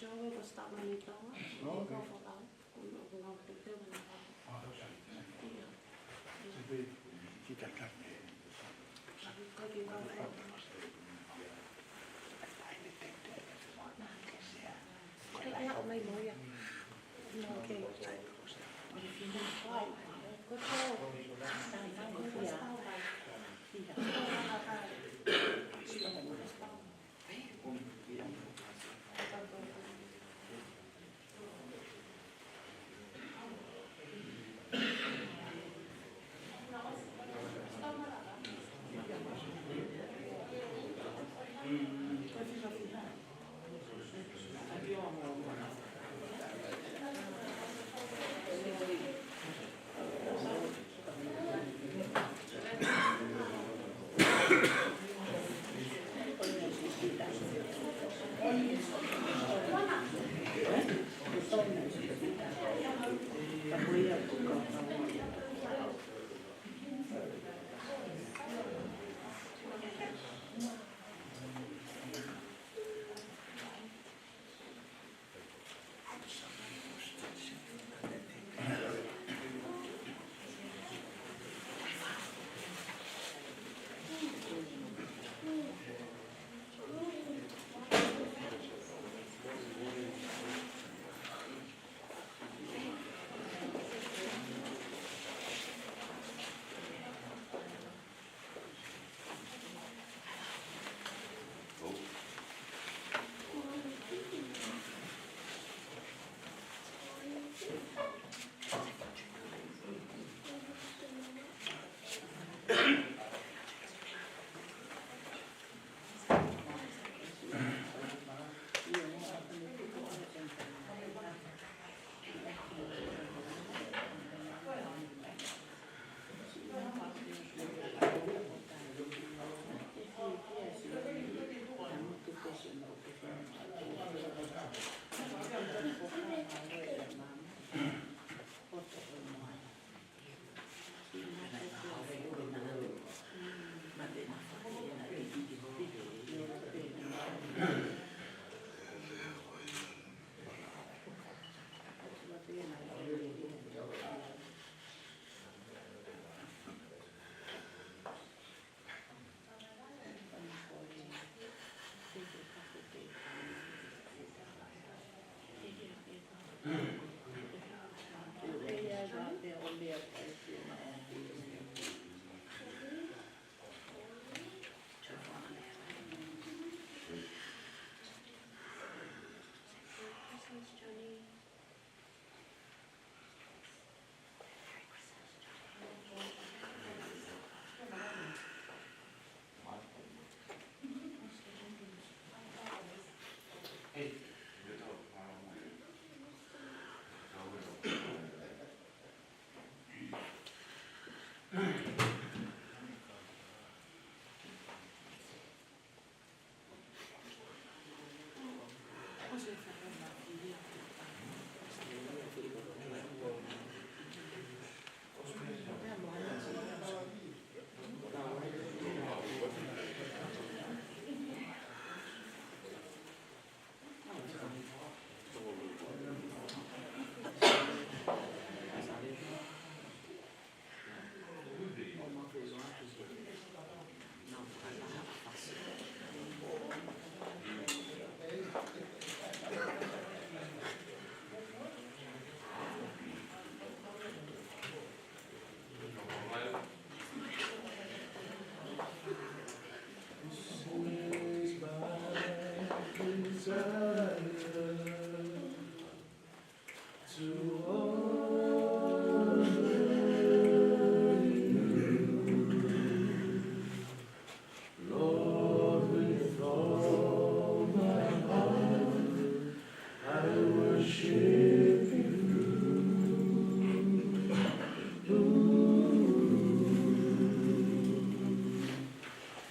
Joe was stopping me though. You go for Folau. We're going to do it. Chị cẩn thận. Cái lọc này mới à? Ok. Có cho.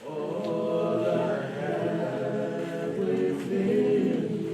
All I have within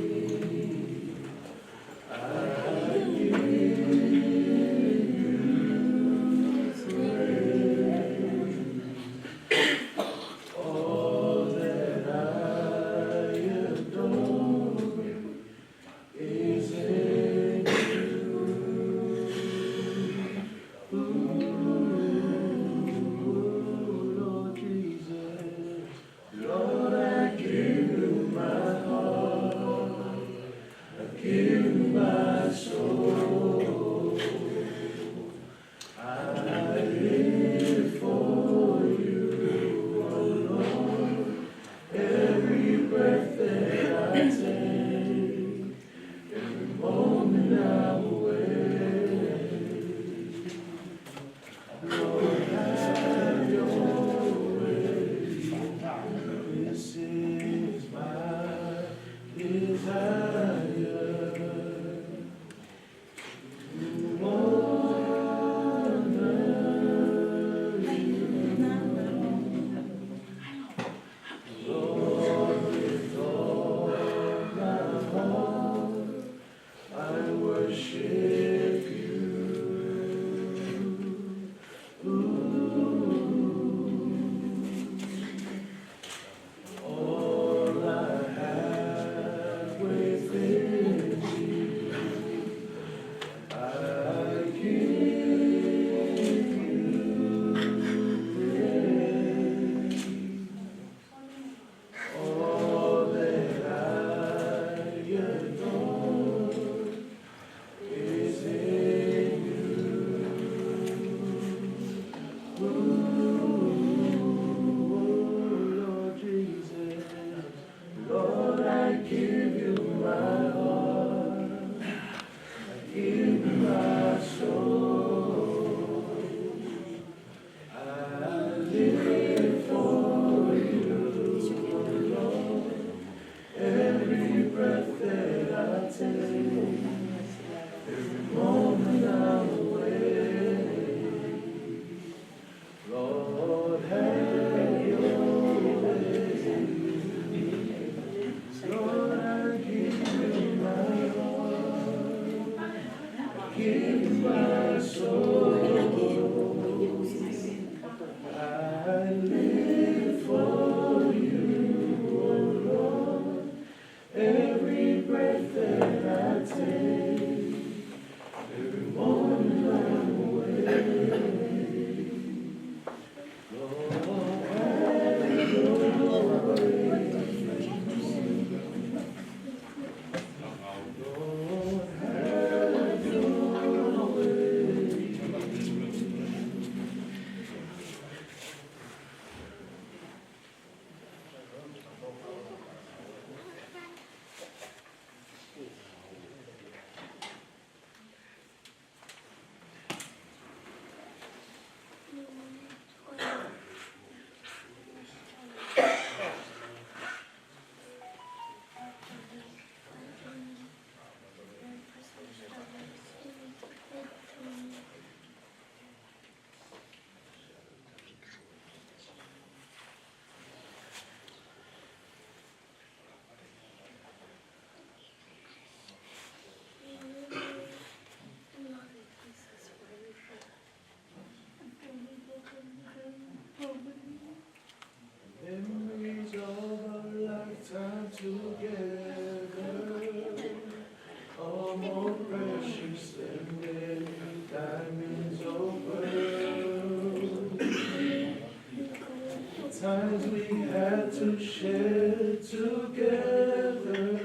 Times we had to share together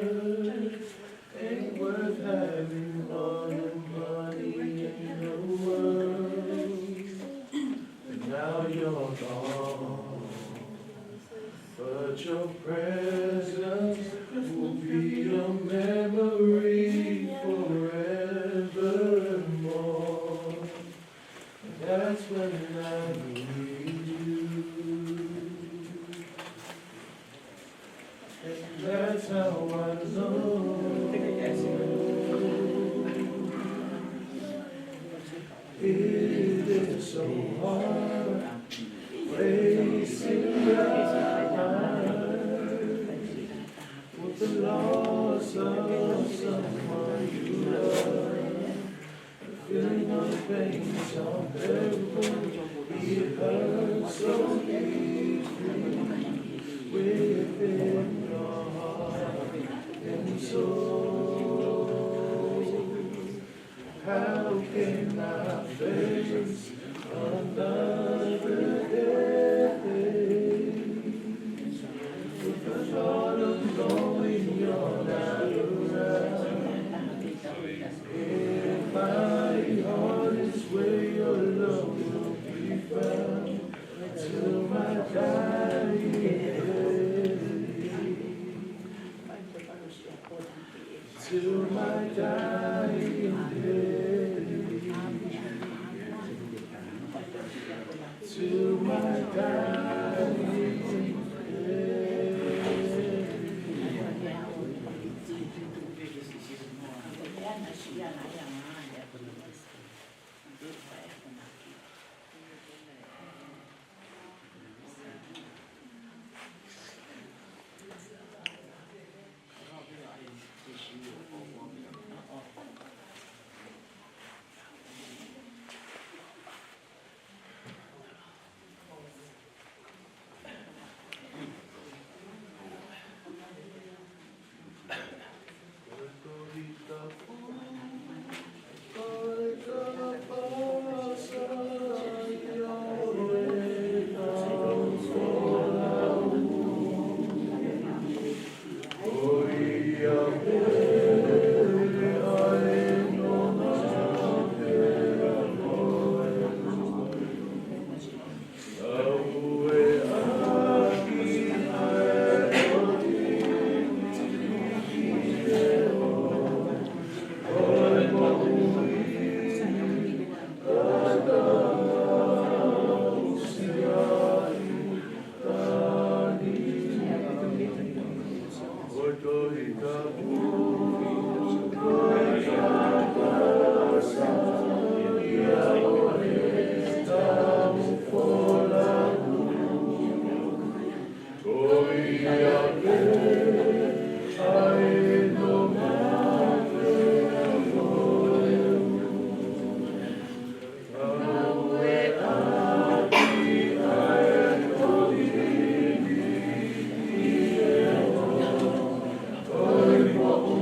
ain't worth having all the money in the world. And now you're gone, but your presence will be a memory forevermore. And that's when I need you. That's how I know it is so hard facing life with the loss of someone you love. The feeling of pain is unbearable. It hurts so deeply within your heart and soul. How can I face another day with the thought of knowing you're not around? If my heart is where your love will be found till my dying day, till my dying day, till my dying day. Oh,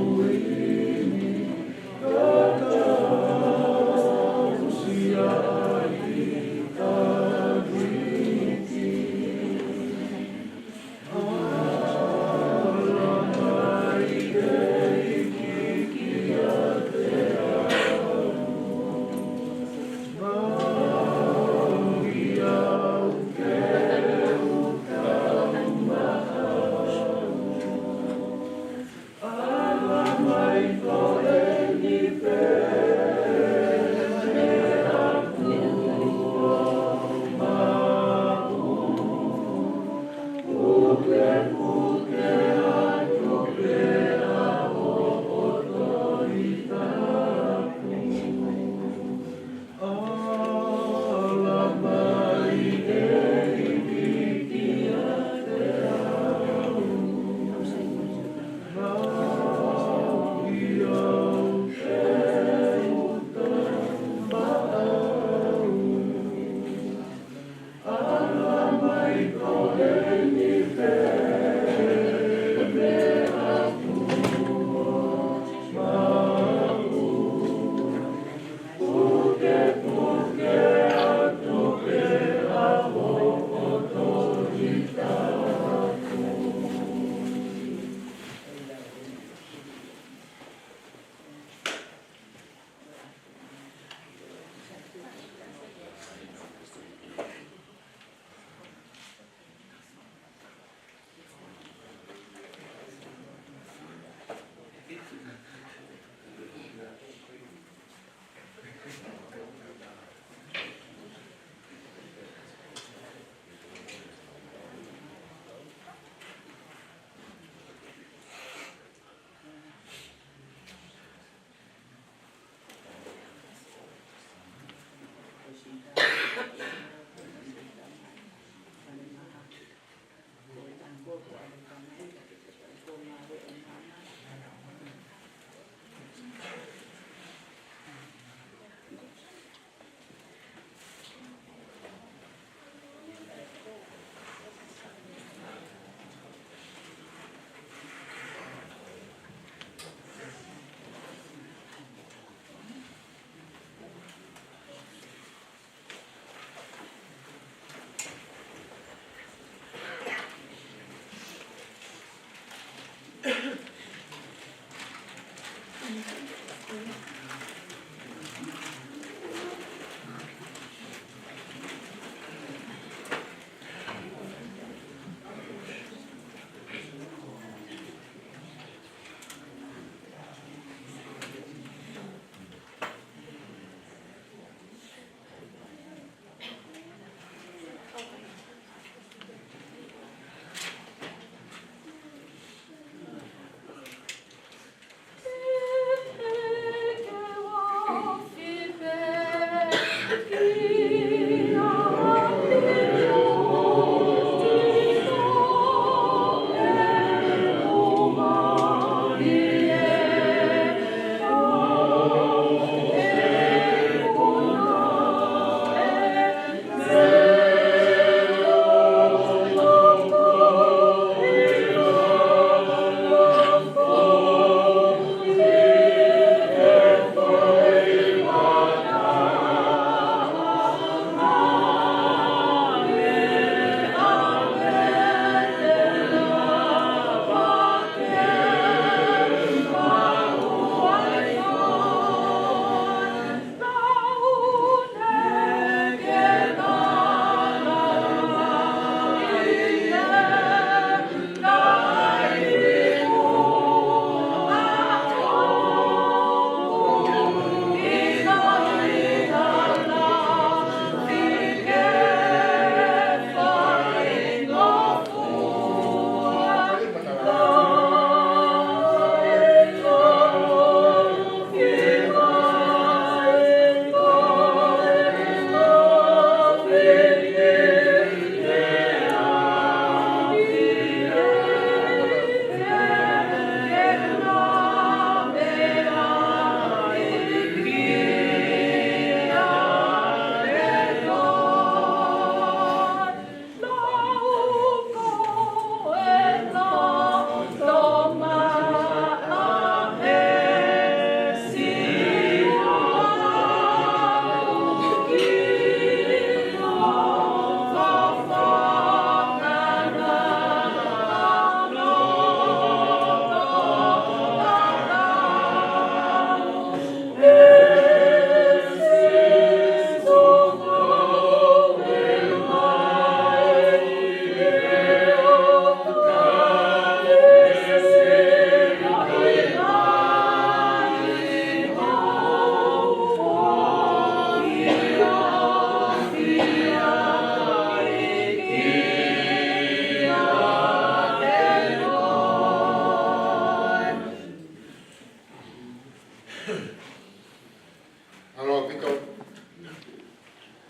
Alo, pito.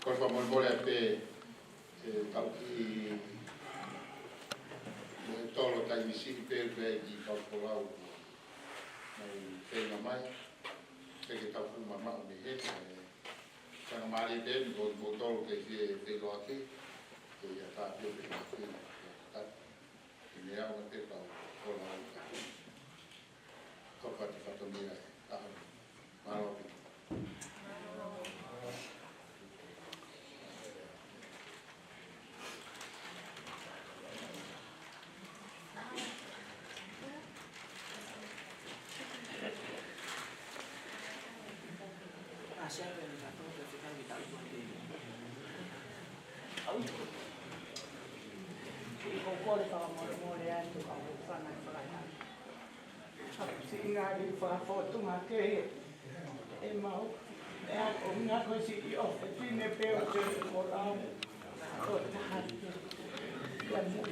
Kau sama boleh pe tau ki tolo tai misi pe pe di tau Folau. Mai pe na mai. Pe ke tau fu mama o me he. Kana mari pe bo tolo ke pe lo ati. Ke ya ta pe pe ki. Ta. Ni ya o pe tau Folau. Kau pati fatomia. Ah. Malo pe.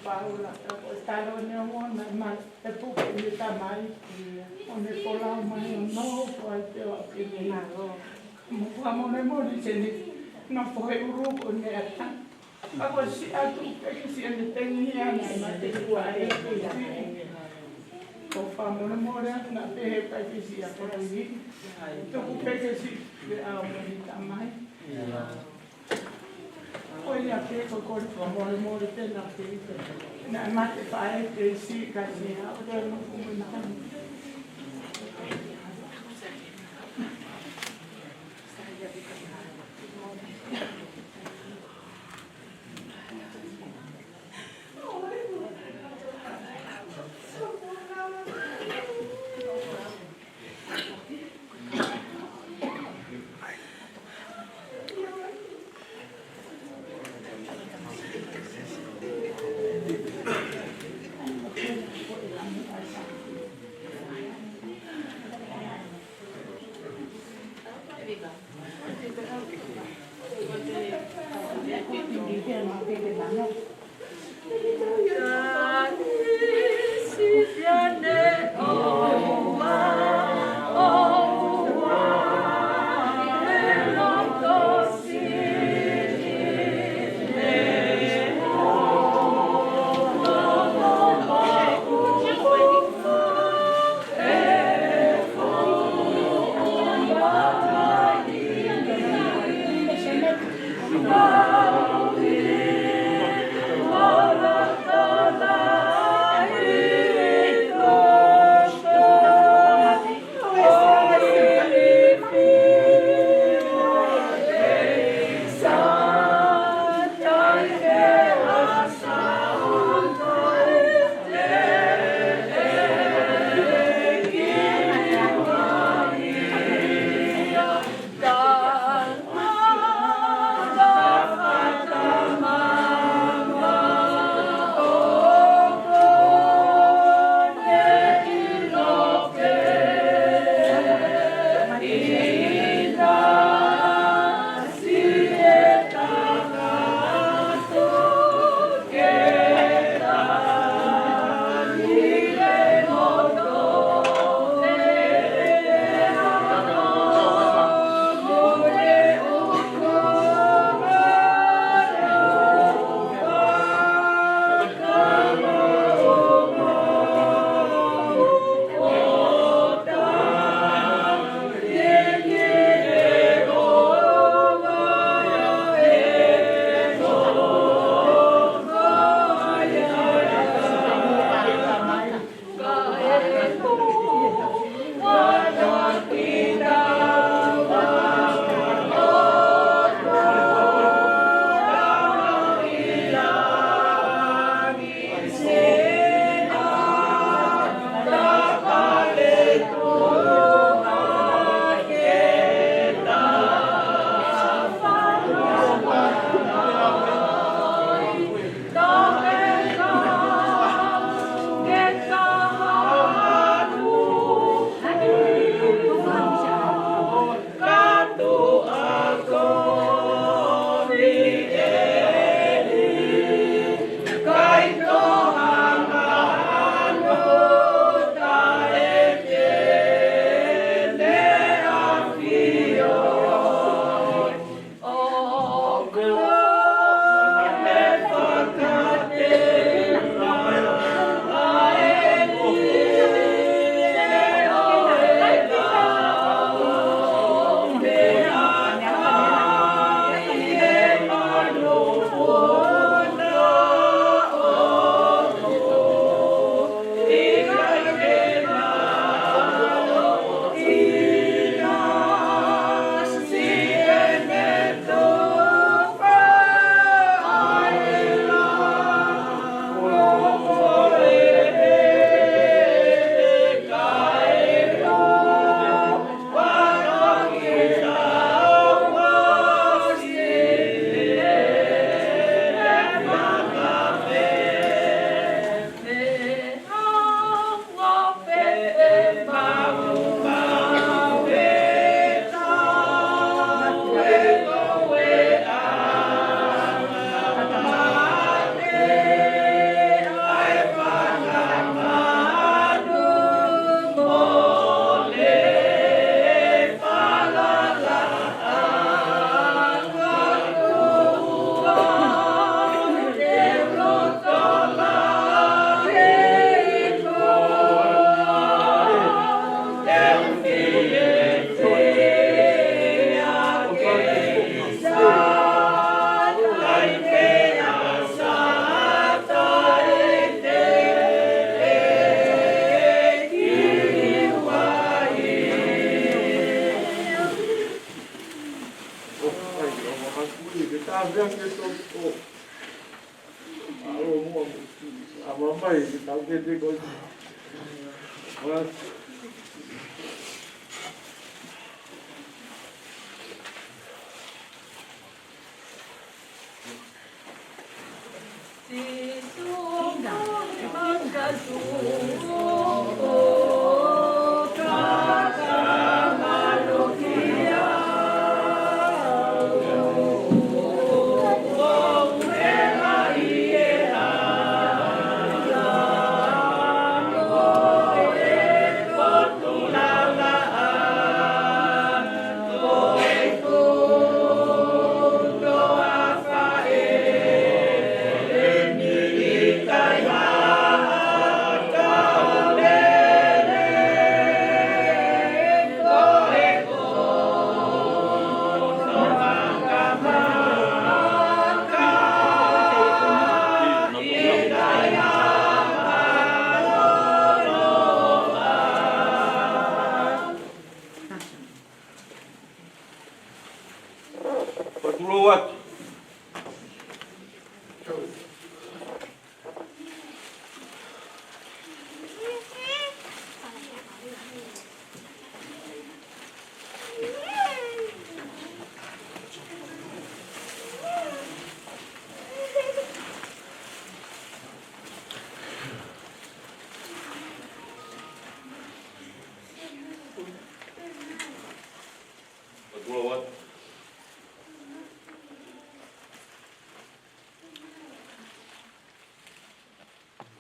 Pahulu, Estado de Auck, e puke ni tamai, o ne Folau mai o no, o ai te o aki na ro. Mo kua mo me mori se ni, na pohe uru o ne ata. Ako si atu, peke si ane tengi ana, ma te kua e te ko wha mo ne mori na pehe peke si a kora i. Tuku peke si le au mo ni tamai. Koe ni a pe ko kore wha mo ne mori tena peke. Na mate pae te si kasi a o te no fumu na kani.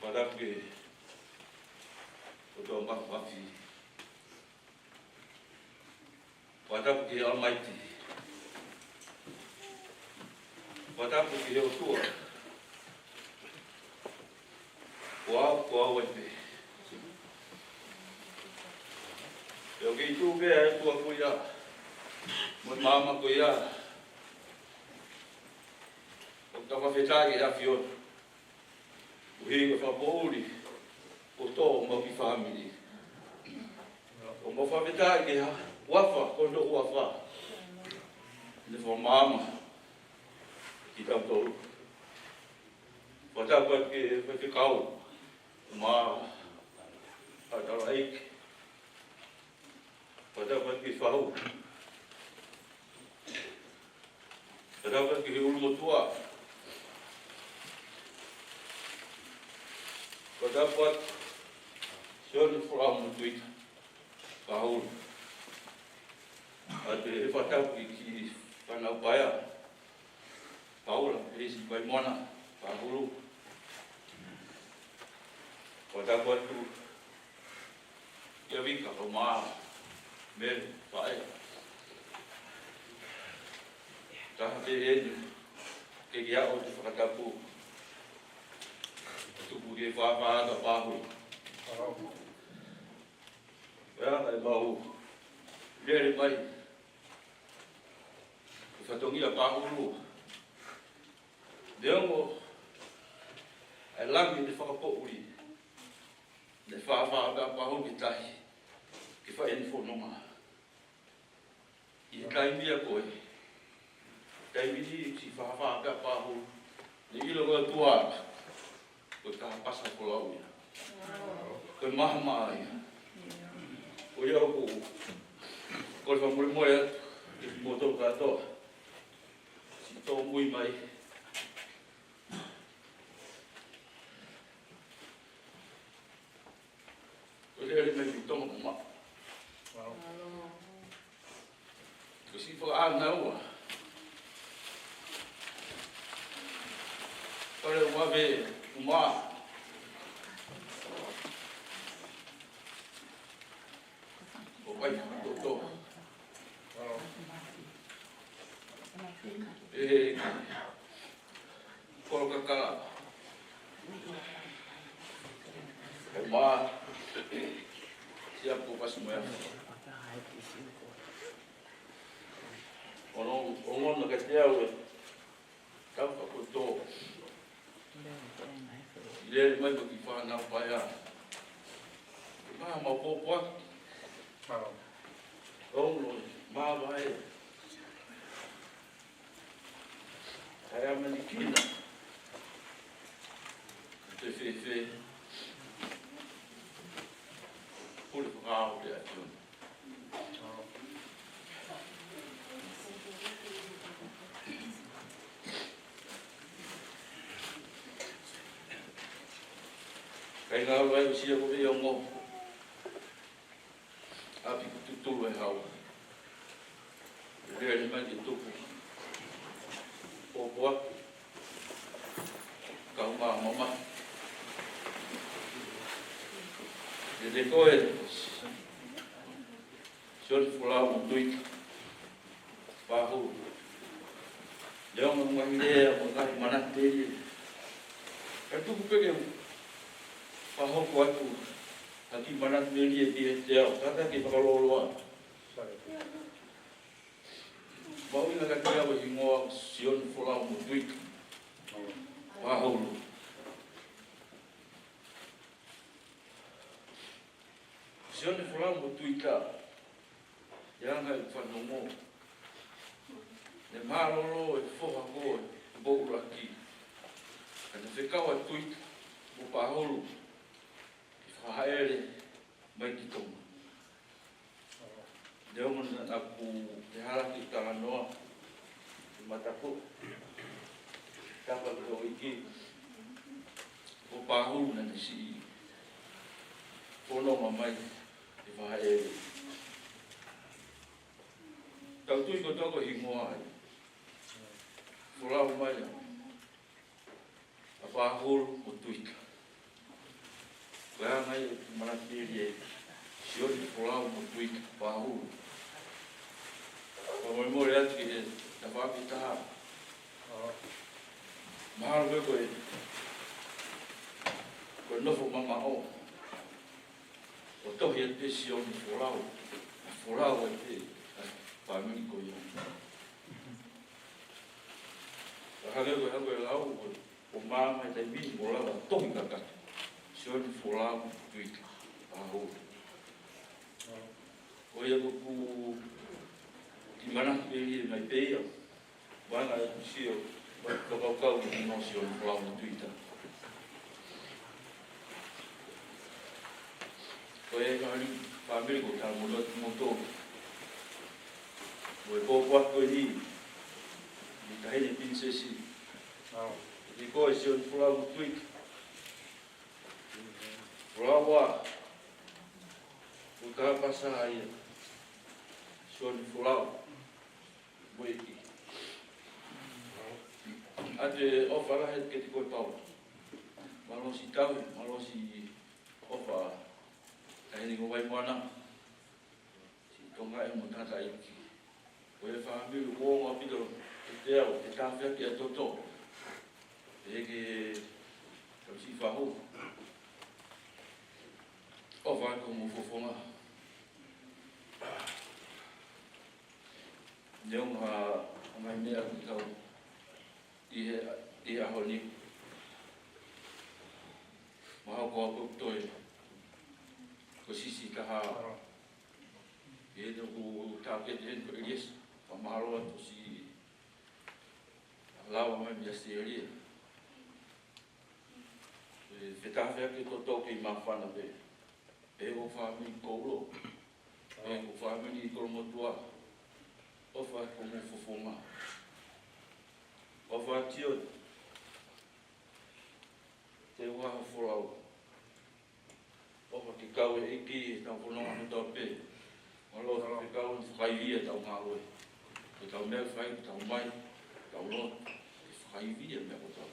Padake Oto Mafi Padake Almighty Padake Otua Kwa Wete Yogi Tuge Tua Kuya Mama Kuya Otawa Fetagi Afiot Uhinga Faboli Oto Maki family O Mofa Fetagi Wafa Kondo Wafa Le for Mama Kita Tolu Patapat ke Kau Ma Auck Patapat ke Folau Patapat ke Ulumotua Patapat Sione Folau Pahulu Ate Patapat ke Panapaya Paula isi Baimona Pahulu Patapat tu Yavika Roma Mel Pae Tahte Enyo Kegiao tu Patapu Tupu ke Fafa da Pahulu Ya Bau Lere Pai Fatongia Pahulu Deongo ai langi de whakapouri le whaawha pahu ki tahi ki wha eni whanonga i taimia koe taimini si whaawha pahu le ilo ngā tua koe kaha pasa Folau ia koe maha maa ia o iau ko koe whamure moe atu ki moto katoa si tō mui mai Ele me vitou uma. Se for não. Olha uma vez uma. O pai doutor. Coloca cá. Uma. Siapa pas semua. Ono ka te au e tau ka koto. Ile mai ko ki whana pai a. Maa popoa. Ono maa vai. Hai a mani kina. Te whewhe. Pule whakao te ationa. Kai ngā wai o sia ko e o ngō. Api ku tuturu e hau. Rea ni mai ki tupu. Pōpua. Kau ngā mama. E te koe. Sione Folau o tuika. Pahulu. Leo ngā ngai lea o ngai manate. Kai tupu peke o. Pahoko atu, haki manat meri e tia te au, kata ki whakaloloa. Mau ina ka te awa i ngoa Sione Folau mo tuika. Pahulu. Sione Folau mo tuika. Ianga i whanongo. Ne marolo e whoha koe, e bouraki. Kana whekawa tuika, mo Pahulu. Haere mai ki tonga. Leo mana aku te haraki tanga noa i matako. Tapa ko iki o Pahulu na nisi whanonga mai i haere. Tau tui ko toko hi ngoa ai. Folau mai a Pahulu o tuika. Kaya ngai manatiri e Sione Folau mo tuika Pahulu. Ka moi mori atu ki e ta whapi taha. Mahalo koe koe. Koe nofo mama o. O tohi e te Sione Folau. Folau e te pāmini koe iau. Ka hake koe lau o māma e tai mini mo lawa tohi kakata. Sione Folau tuika Pahulu. O ia ku ki mana peri mai peia. Wanga e kusio kakau ki no Sione Folau tuika. O ia ngani pāmiri ko tā moto. O e kōpua koe ni. Ni tahene prinsesi. Ni koe Sione Folau tuika. Folau o ka pasa ai Sione Folau moiki. Ate ofa la het ke te koe pau. Malosi tau, malosi ofa tahini ko wai moana. Si tonga e mo tata iki. O e whaamiru o ngā pito te au, te tāwhia ki a toto. E ke si whahu. O vai como fofonga. Leo nga mea ki kau i ahoni. Maha ko a kuktoe. Ko sisi kaha. E no ku tākete hen ko Elias. Pa mahalo atu si lawa mai mi asti elia. Whetawhea ki toto ki mawhana pe. E o whamini koulo, e o whamini kolomotua, o wha komu fofonga. O wha tio, te waha Folau. O wha ki kau e iki e tau whanonga no tau pe. O lo te kau ni whakaivia tau ngāloe. Ko tau mea whai, tau mai, tau lo, te whakaivia mea ko tau.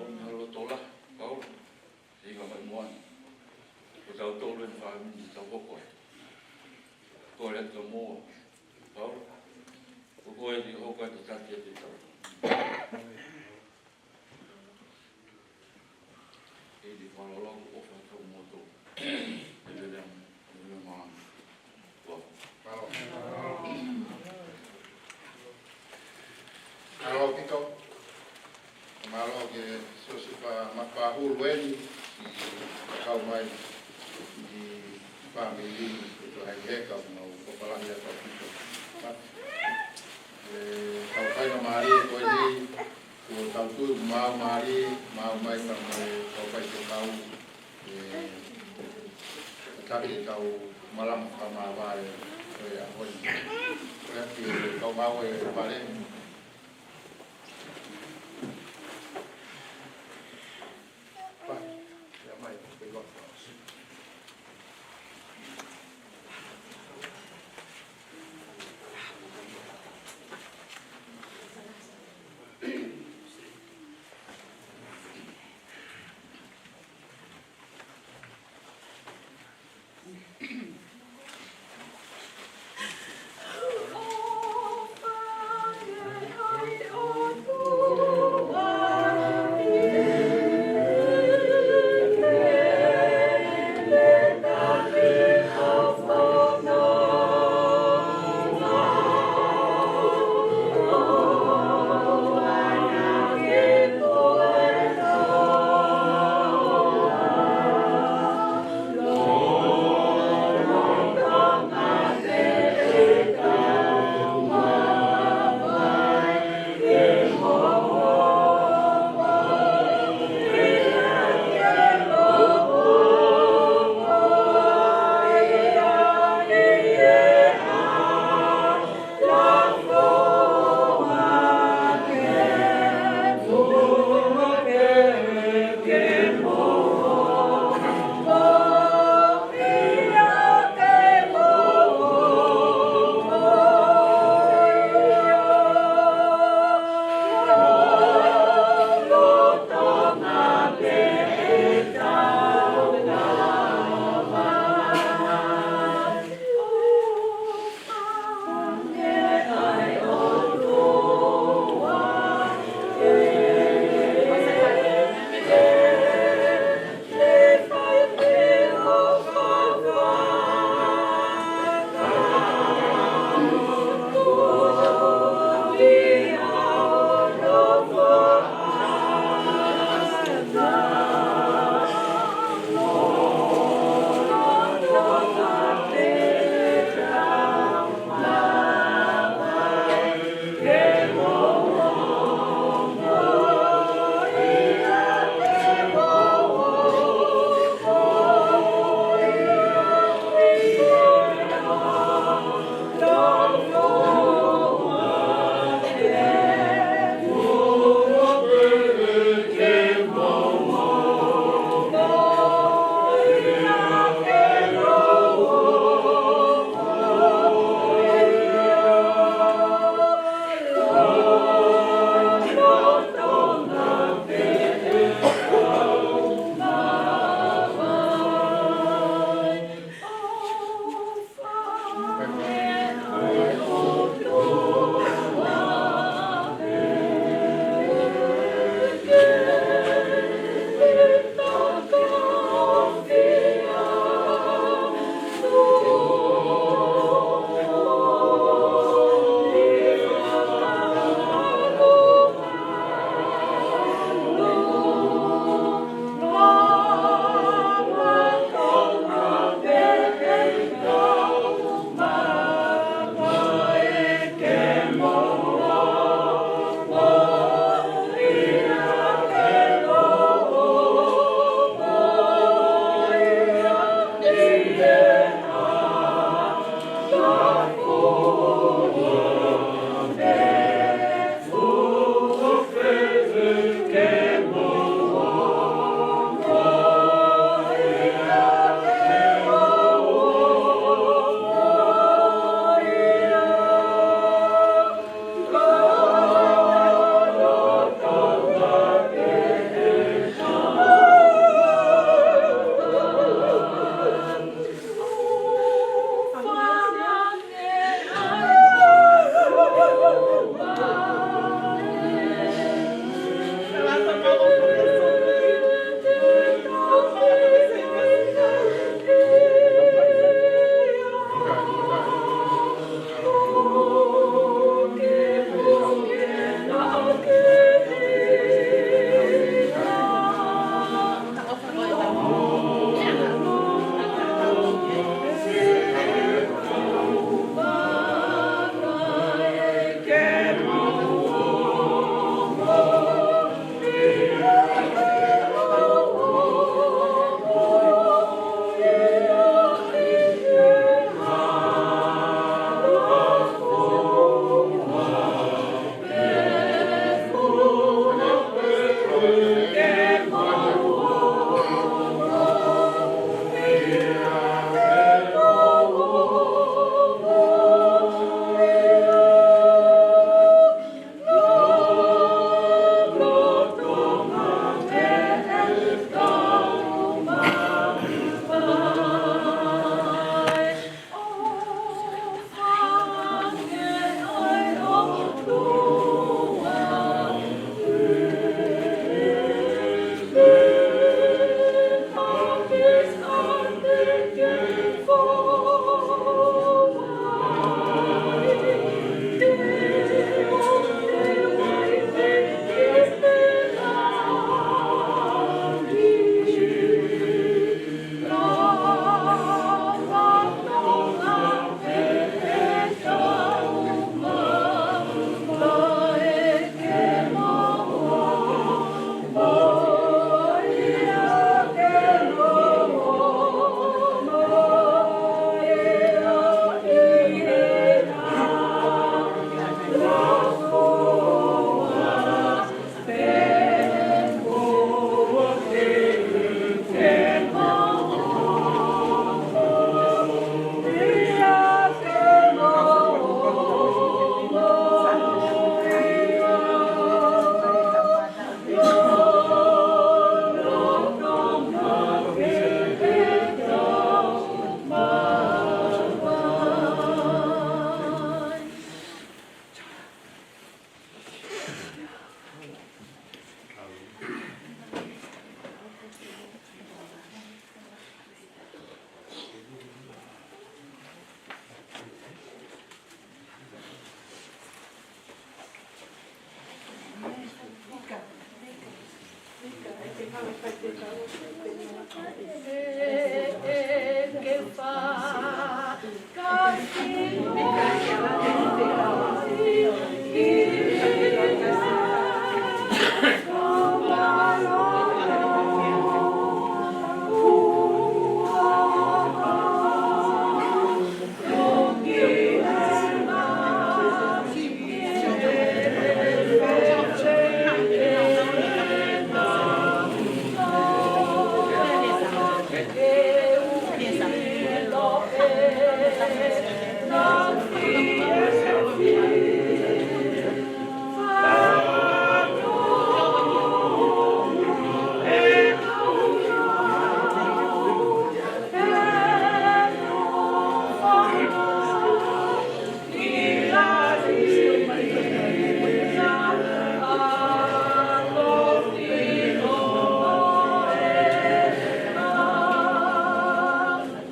O mea lo tola, kau, te iwa mai moana. Ko tau tōru e whaamini tau hoko e. Ko rea ka mōa. Tau. Ko koe te hoko e te tati e te tau. E te whalalongo ofa tau mōtō. E te rea maanga. Wow. weni kau mai di family itu heka mau kepala dia kau itu kau kai na mari ko ni ko kau tu mau mari mau mai kau kai kau tapi kau malam sama vale aku berarti kau mau vale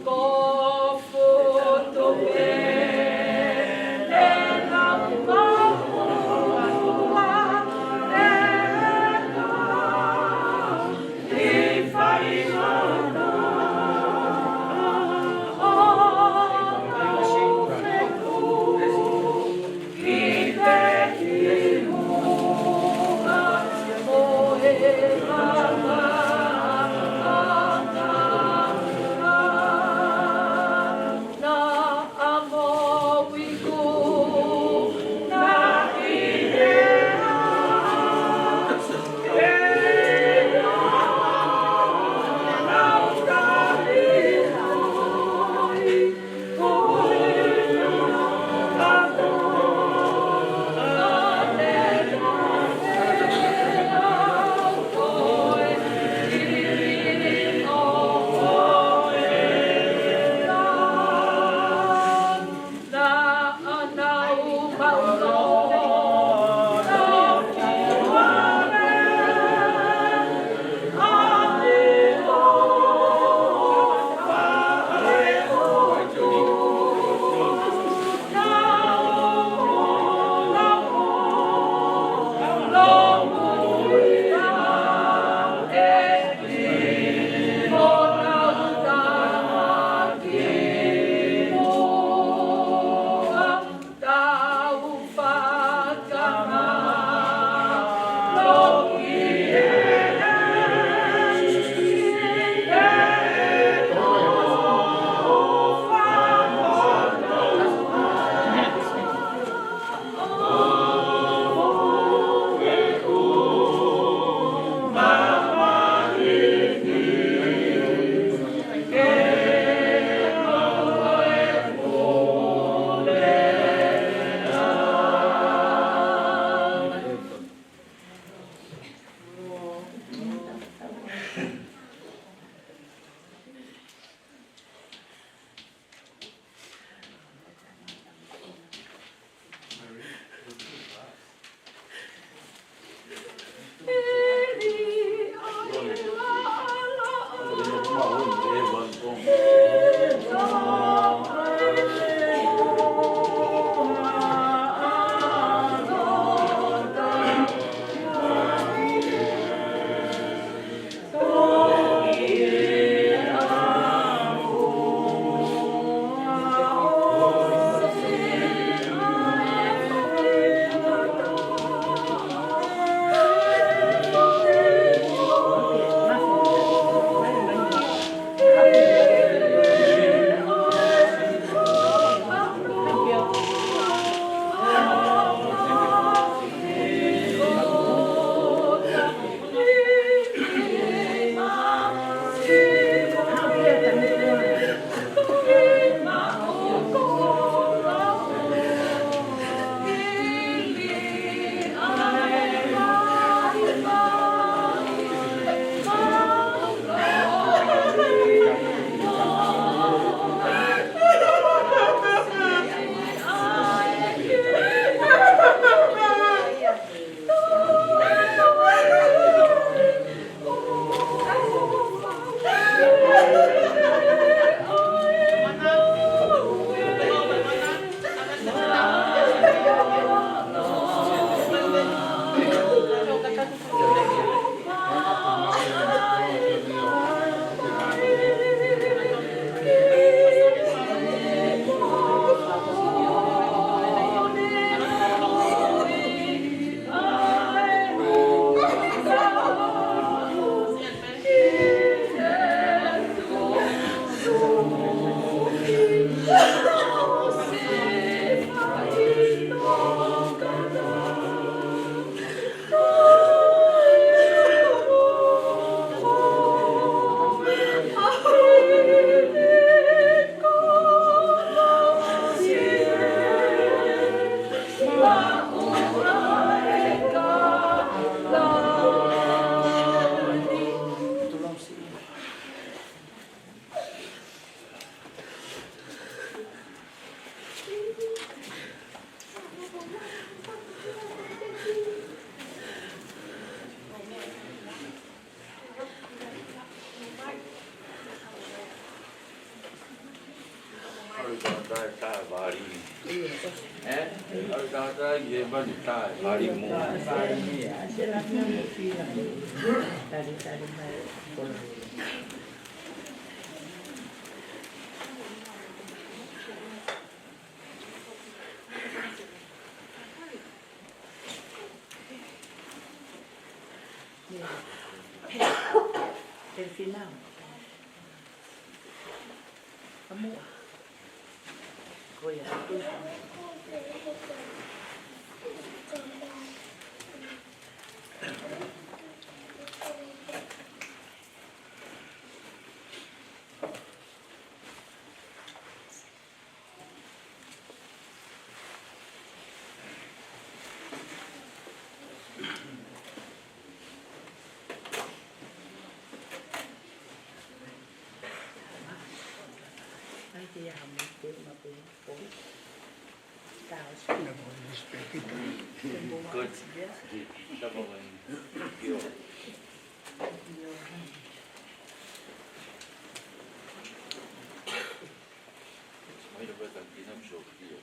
Go for the Ada ye bani tai hari mu. El final. Kamu. Goya. Dia hamil dia maupun pun tahu sudah boleh speak itu. Good. Siapa yang yo. Mai dapat tak kita show dia.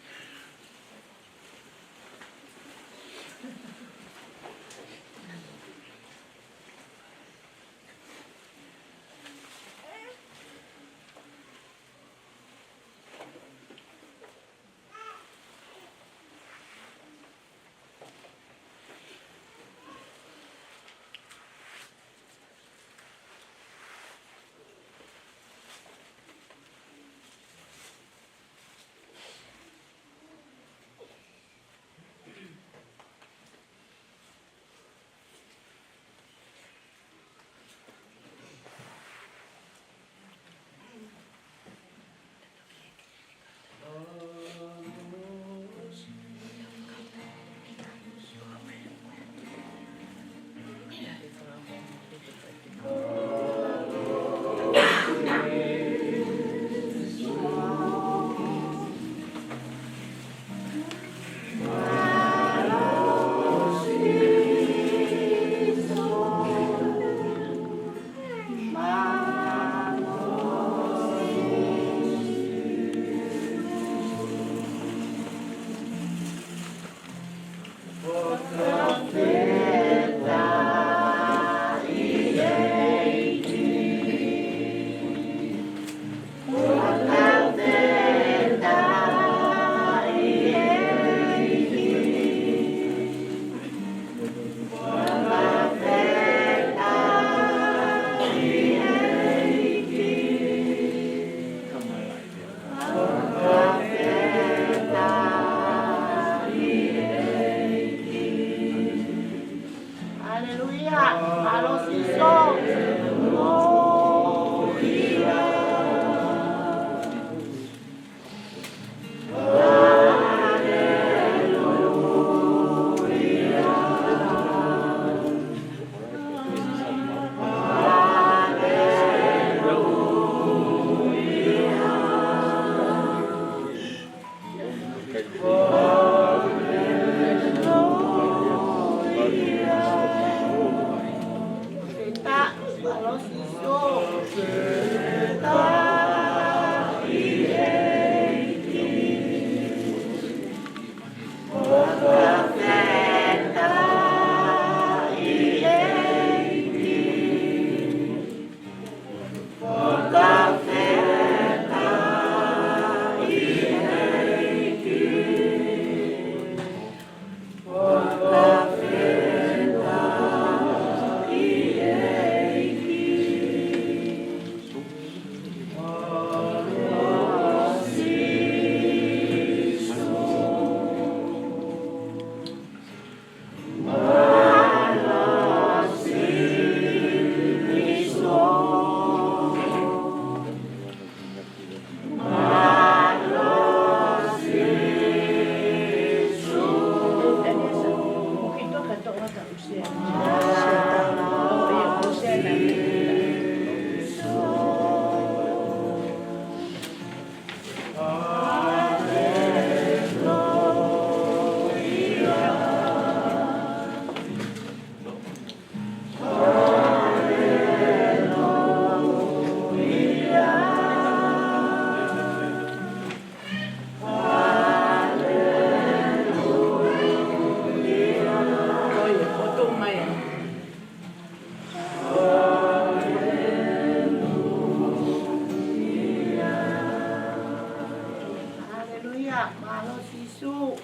Malo sisu.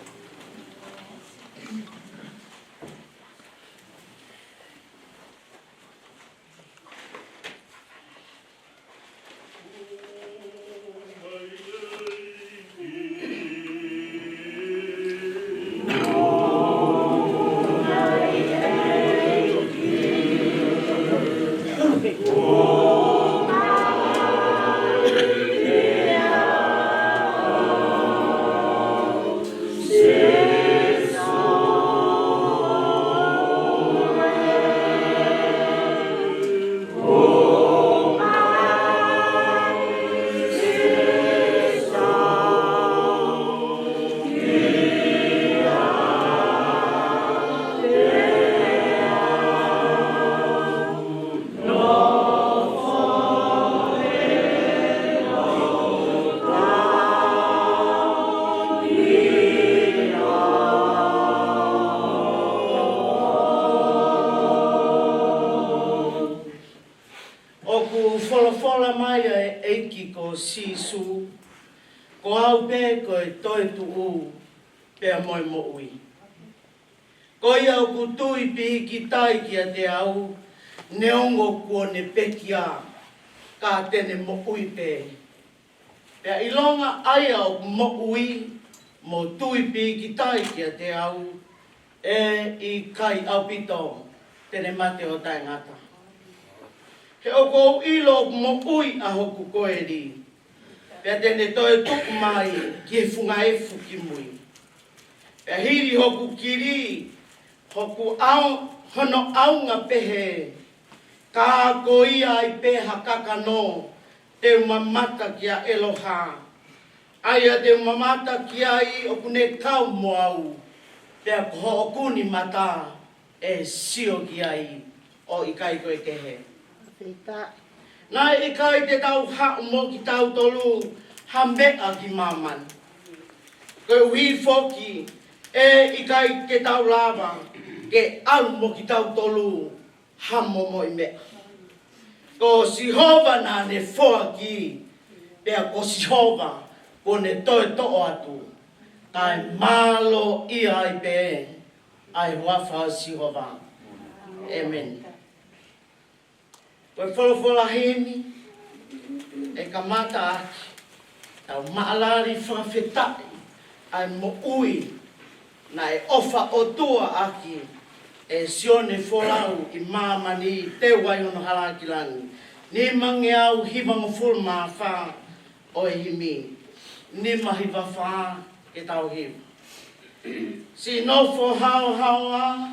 Fola mai e eiki ko sisu, ko au pe ko e toi tu u pe a moi mo ui. Ko ia o kutui pi ki tai ki a te au, ne ongo kua ne pekia ka tene mo ui pe. Pea ilonga aia o mo ui, mo tui pi ki tai ki a te au, e i kai au pito tene mate o tai ngata. He o kou ilo mo ui a hoku koe ri. Pea tene toi tuku mai ki he funga efu ki mui. Pea hiri hoku kiri, hoku au, hono aunga pehe, ka ko ia i peha kakano, te mamata ki a eloha. Aia te mamata ki ai o kune kau mo au, pea ko okuni mata e sio ki ai o i kai koe kehe. Nā i kai te tau hau mo ki tau tolu, ha mea ki maman. Koe ui foki, e i kai te tau lava, ke au mo ki tau tolu, ha momo i mea. Ko sihova nā ne foa ki, pea ko sihova, ko ne toe to'o atu, kai malo i ai pe, ai wafa sihova. Amen. Koe wholofola hemi, e ka mata aki, tau maalari whawhetai, ai mo ui, na e ofa o tua aki, e Sione Folau i mamani te wai ono harakilani. Ni mange au hivanga fulma wha o e himi, ni mahiwa wha e tau hiva. Si nofo hao haoa,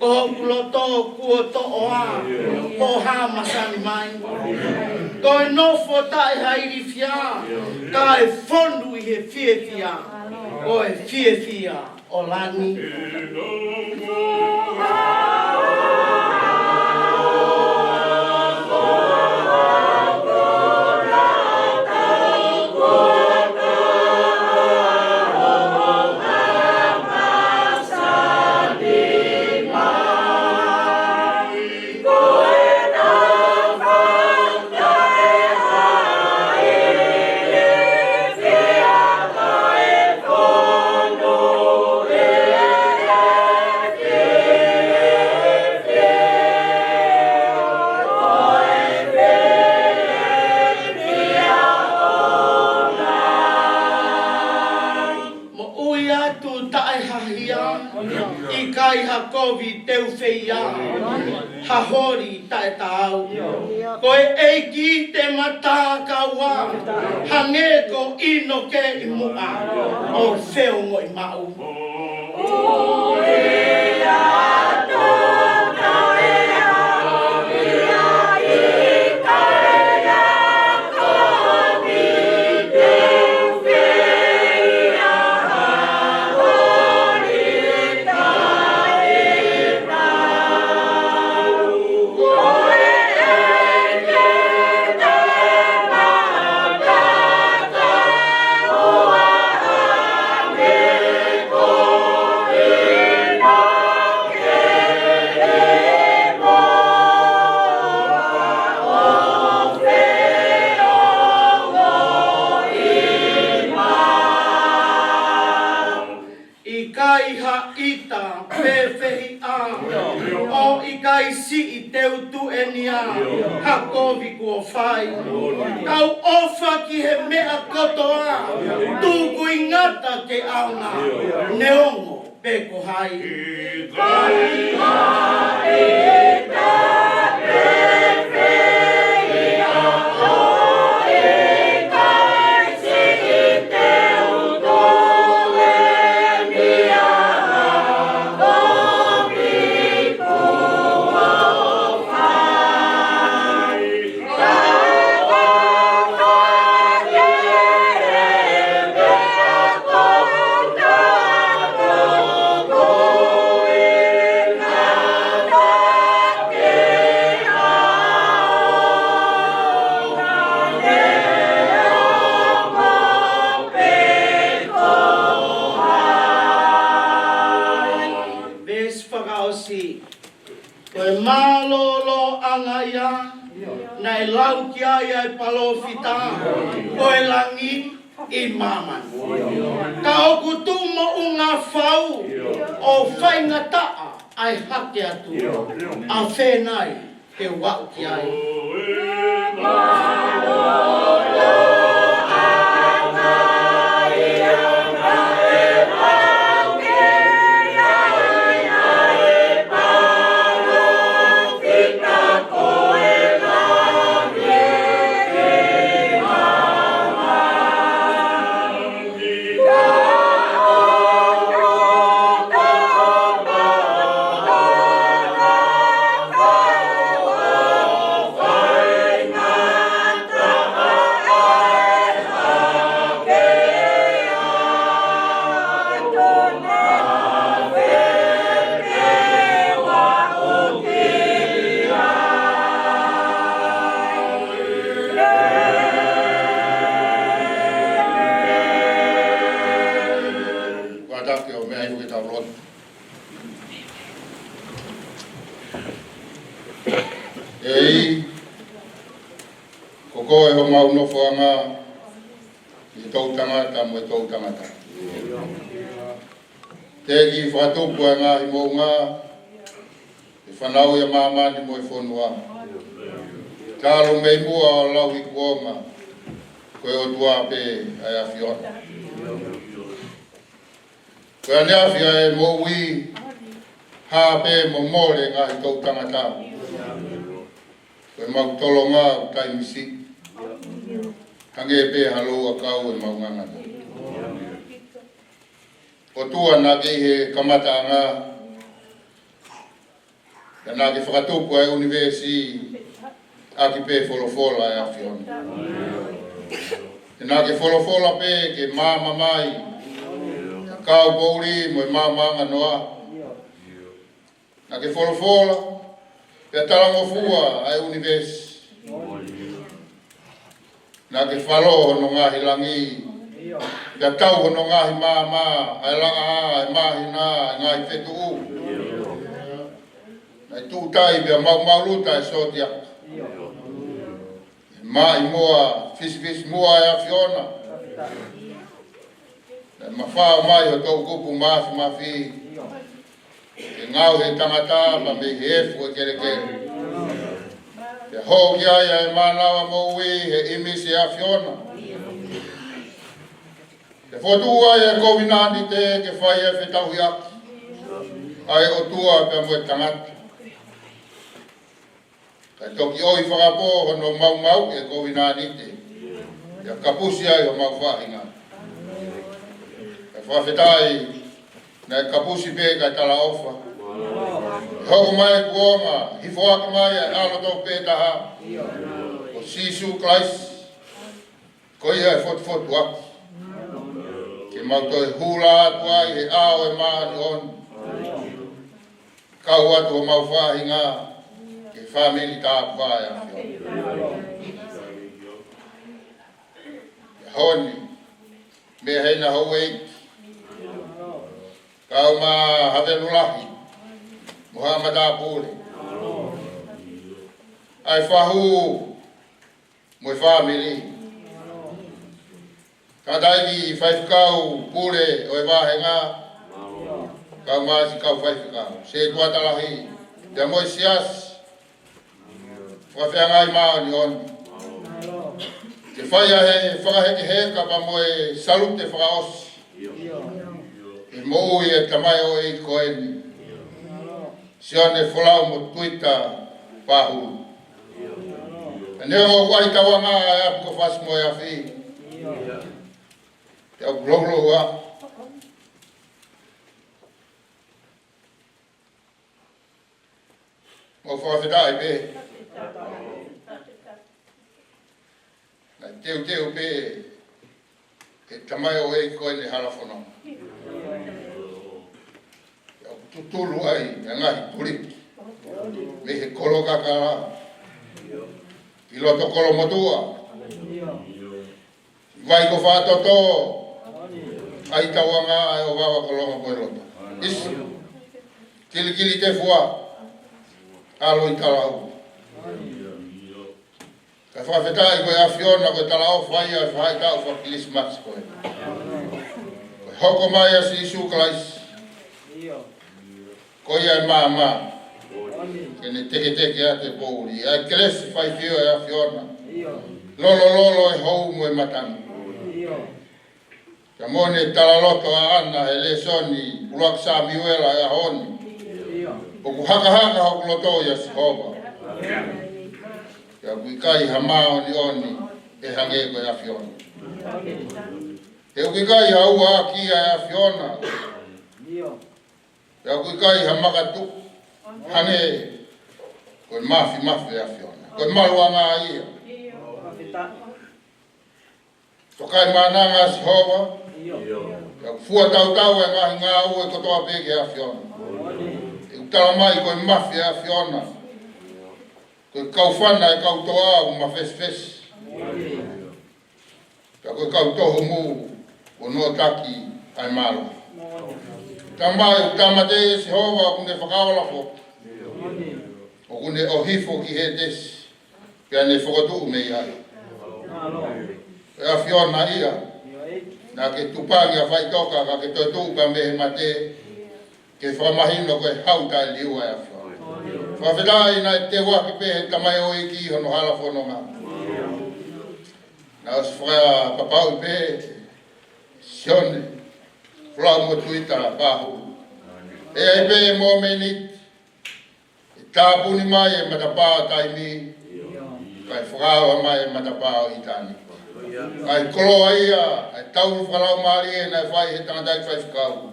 ko kuloto kua to oa, ko ha masani mai. Ko e nofo tai hairi fia, ka e fondu i he fie fia, ko e fie fia o lani. Ha hori tae tau. Koe eiki te mata kaua. Ha nge ko ino ke i mua. O feo ngoi mau. Oh, kai ha ita pewhi a. O i kai si i teu tu enia ha kovi kua whai. Kau ofa ki he mea kotoa. Tu kui ngata ke aunga. Neongo pe ko hai. Kai ha ita pewhi a. O i kai si i teu tu enia ha kovi kua whai. Koe malolo anga ia, nai lau ki ai ai palofita, koe langi i maman. Ka oku tumo unga whau, o whainga taa ai hake atu, a whenai ke wau ki ai. Ei, koko e ho mau no whanga i tau tangata mo i tau tangata. Tegi whatupu e ngā i mō ngā, e whanau e māmani mo i whonua. Tālo mei mua o lau i kuonga, koe o tua pe ai a whiona. Koe ane a whia e mō ui, hā pe mo mōre ngā i tau tangata. Koe mau tolo ngā o tai misi. Hange e pe halo a kau e mau ngangana. O tua nā ki he kamata ngā. Ka nā ki whakatupu e universi a ki pe wholofola e a whiona. Ka nā ki wholofola pe ke māma mai. Kau pouri mo e māmanga noa. Nā ki wholofola. Pea talango fua ai universi. Nā ke whalo hono ngāhi langi. Pea tau hono ngāhi māma, ai langa ai māhi nā, ai ngāhi whetu u. Nai tūtai pea mau luta e soti aka. Māhi mua, fisi mua e a whiona. Nai mawhao mai ho tau kupu mafi. Ke ngau he tangata, ma me he efu e kere kere. Ke hou ki ai e mānawa mō ui he imisi a whiona. Ke whotu ai e kovinani te ke whai e whetauhi aki. Ai o tua pe mo e tangata. Kai toki oi whakapo hono mau e kovinani te. Ia kapusi ai o mau whahinga. Kai whawhetai na kapusi pe kai tala ofa. Hoko mai kuonga, hifo aki mai e alo tō pētaha. O sisu klaisi, ko ia e fotu aki. Ke mauto e hula atu ai he ao e maani on. Kau atu o mau whahinga, ke whamili tāpu vai a whiona. Ke honi, me heina hou eiki. Kau ma havelulahi, Muhammad Apuri. Ai whahu, moi whamili. Ka daigi i whaifkau pure o e wahenga. Kau masi kau fai kau. Se tua talahi. Te moi sias. Whawhiangai mao ni on. Te whai ahe, whakaheke he ka pa moe salut te whakaos. E mou e tamai o e koeni. Sione Folau mo tuita Pahulu. E neo o wai tawanga e apu ko fas moe a whi. Te au gloglo wa. Mo whawhitai pe. Na teu pe. E tamai o e koeni halafono. Tutulu ai, e ngahi puriki. Me he kolo kakara. I loto kolo motua. Vai ko whātoto. Ai tawanga ai o wawa kolonga koe loto. Isi. Kili te fua. Alo i talau. Ka whawhetai koe a Fiona koe talau whai ai whai tau whakilis mats koe. Koe hoko mai a si suklais. Ko ia mama. Kene teke ate pouri. Ai kresi fai fio e a Fiona. Lolo e hou mo e matang. Ka mone talaloto a ana e le soni. Uruak sa miuela e a honi. O ku haka hoku loto ia si hova. Ka kuikai hamao ni oni. E hange ko e a Fiona. E kuikai haua a kia e a Fiona. Ya kuikai hamakatu hane ko mafi a Fiona ko maluanga ia to kai mananga si hova ya fua tau e nga u e kotoa peke a Fiona e utala mai ko mafi a Fiona ko kaufana e kautoa u mafes ya ko kautohu mu o no taki ai malu Tamai tamate si hova kune whakawala fo. O kune o hifo ki he des. Pea ne whakatu me iai. E a Fiona ia. Na ke tupangi a whai toka ka ke toi tuka me he mate. Ke whamahino koe hauta e liua e a Fiona. Whawhetai na te waki pe he tamai o iki hono hala whono ngā. Na os whaka papau pe. Sione. Folau mo tuita Pahulu. E ai pe mo menit. E tāpuni mai e matapā taimi. Kai whakawa mai e matapā o itani. Ai koloa ia. Ai tau whalau maari e nai whai he tangatai whai whakau.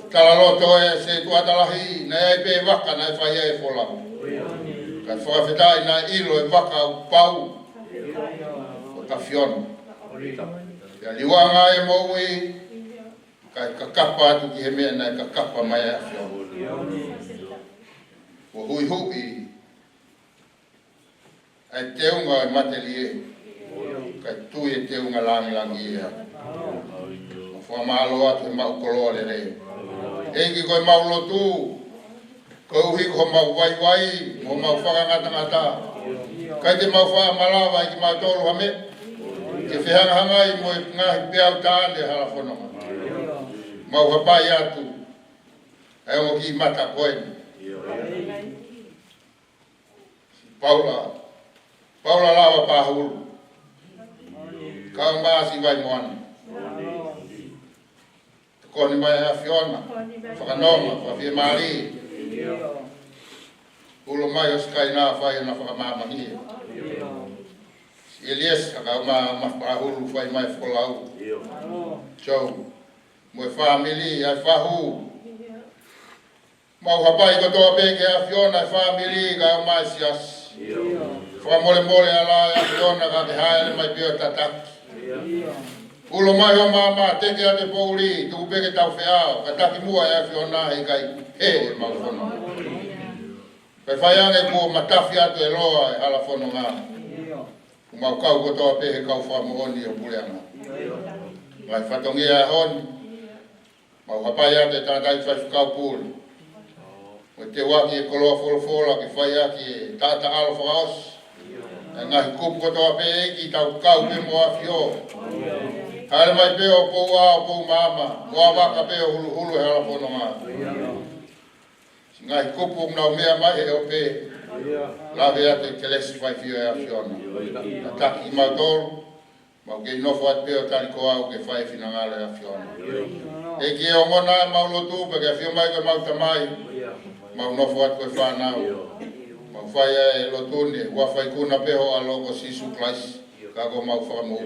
Talaloto e se tuatalahi. Nai ai pe waka nai whai e Folau. Kai whakawhetai nai ilo e waka au pau. O ta Fiona. Ia liwanga e moui. Kai kakapa atu ki he mea nai kakapa mai a Fiona. O hui. Ai teunga e mateli e. Kai tui e teunga langi e. O wha maalo atu he mau koloa le rei. Eki koe mau lotu. Koe uhi ko mau wai. Mo mau whakangata. Kai te mau wha malawa i ki mau tolu hame. Ke whihangahangai mo i ngahi peau tāne hala whanonga. Mau hapai atu. E o ki mata koe. Paula lawa Pahulu. Kau maasi vai moana. Koni mai a Fiona. Whakanoma, whawhia maari. Ulo mai o skai nā whai na whakamāmangi. Elias, kaka ma Pahulu whai mai Folau. Chau. Mo family ai fahu. Mau hapai ko toa peke a Fiona family ka mai sias. Fa mole ala a Fiona ka ke haele mai pio tatak. Ulo mai o mama teke ate pouli tu peke tau feao ka taki mua a Fiona e kai he mau fono. Kai whaiange ko matafi atu e loa e hala fono ngā. Mau kau ko toa peke kau whamuoni o puleanga. Mai whatongia honi. Mau hapai ate tātai whai whakau pūri. O te waki e koloa wholofola ki whai aki e tāta alo whakaos. E ngahi kupu kotoa pe eki tau kau pe moa whio. Hale mai pe o pou a o pou mama. Wa waka pe o hulu hulu he ala pono ngā. Ngai kupu ngau mea mai he o pe. Lawe ate ke lesi wai fio e a fiona. Na taki mau tolu. Mau ke inofo at pe o tani ko au ke whai fina ngale a fiona. E ki e o ngona e mau lotu pe ke fio mai ke mau tamai. Mau nofo at koe whanau. Mau whai e lotune. Wa whai kuna peho a loko sisu klaisi. Kako mau whakamu.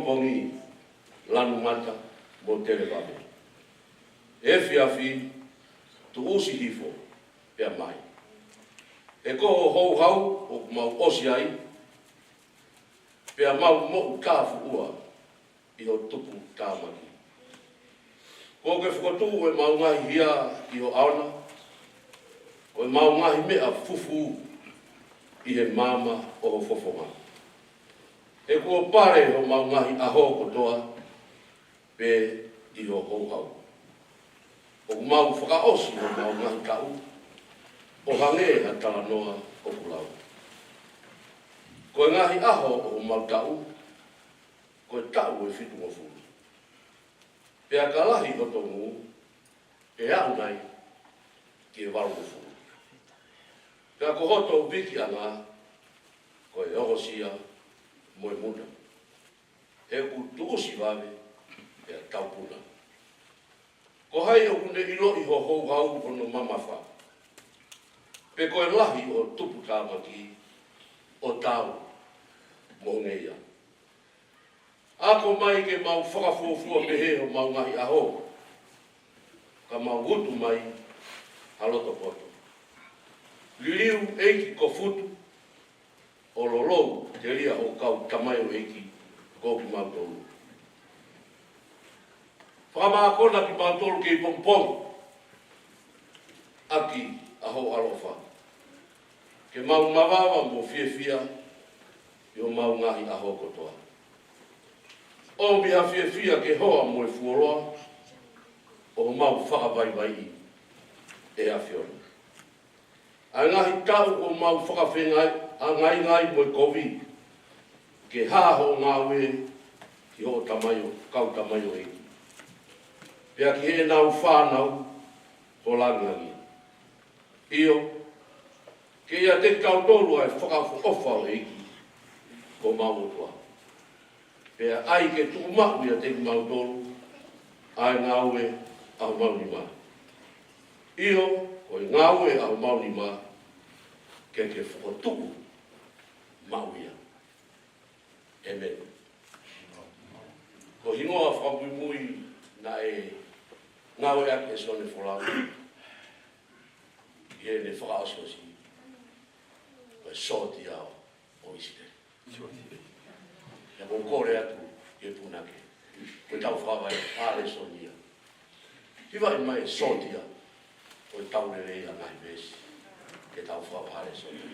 Pongi lanu mata mo tele babe. E fiafi tu usi hifo pe mai. E ko ho hau o mau osi ai pe mau mo kafu ua i ho tupu tamaki. Ko ke fotu e mau ngai hia i ho auna. O mau ngai mea fufu i he mama o ho fofonga. E kua pare ho maungahi aho kotoa pe i ho houhau. O mau whakaosi ho maungahi kau, o hange ha talanoa o kulau. Ko ngahi aho o mau kau, ko tau e fitu o furu. Pe a kalahi o tongu, e au nai ki e waru o furu. Pe a kohoto wiki anga, ko e ohosia, moe muna. E ku tuusi wawe, e a taupuna. Ko hai o kune ilo i ho hou hau kono mamawha. Pe koe lahi o tupu tāmaki o tau mo ngeia. Ako mai ke mau whakafuafua pehe o mau ngahi aho. Ka mau hutu mai haloto poto. Liliu eiki ko futu o lolou te ria o kau tamai o eiki ko ki mautolu. Whakamākona ki mautolu ki pompong aki aho alofa. Ke mau mawawa mo fia i i o mau ngahi a hoko toa. O mi a fia ke hoa mo e fuoroa, o mau whakawaiwai i e a fiona. A ngahi tau o mau whakawhengai, a ngai mo e Covid, ke haho ngā ue ki ho tamayo, kau tamayo e. Pea ki he nau whānau ho langiangi. Io, ke ia te kautolu ai whakawhokowhau e ki, ko mautoa. Pea ai ke tukumaku ia te mautolu, ai ngā ue au mauni mā. Io, o i ngā ue au mauni mā, ke whakotuku mauia. Amen. Ko hingoa whakapui na e ngā ue ake Sione Folau. Ie ne whakaasosi. Ko e soti ao o isite. Ia mo kore atu e punake. Ko e tau whawai pāre sonia. Hiwa i mai sotia. Ko e tau rere ia ngai mesi. Ke tau whawai pāre sonia.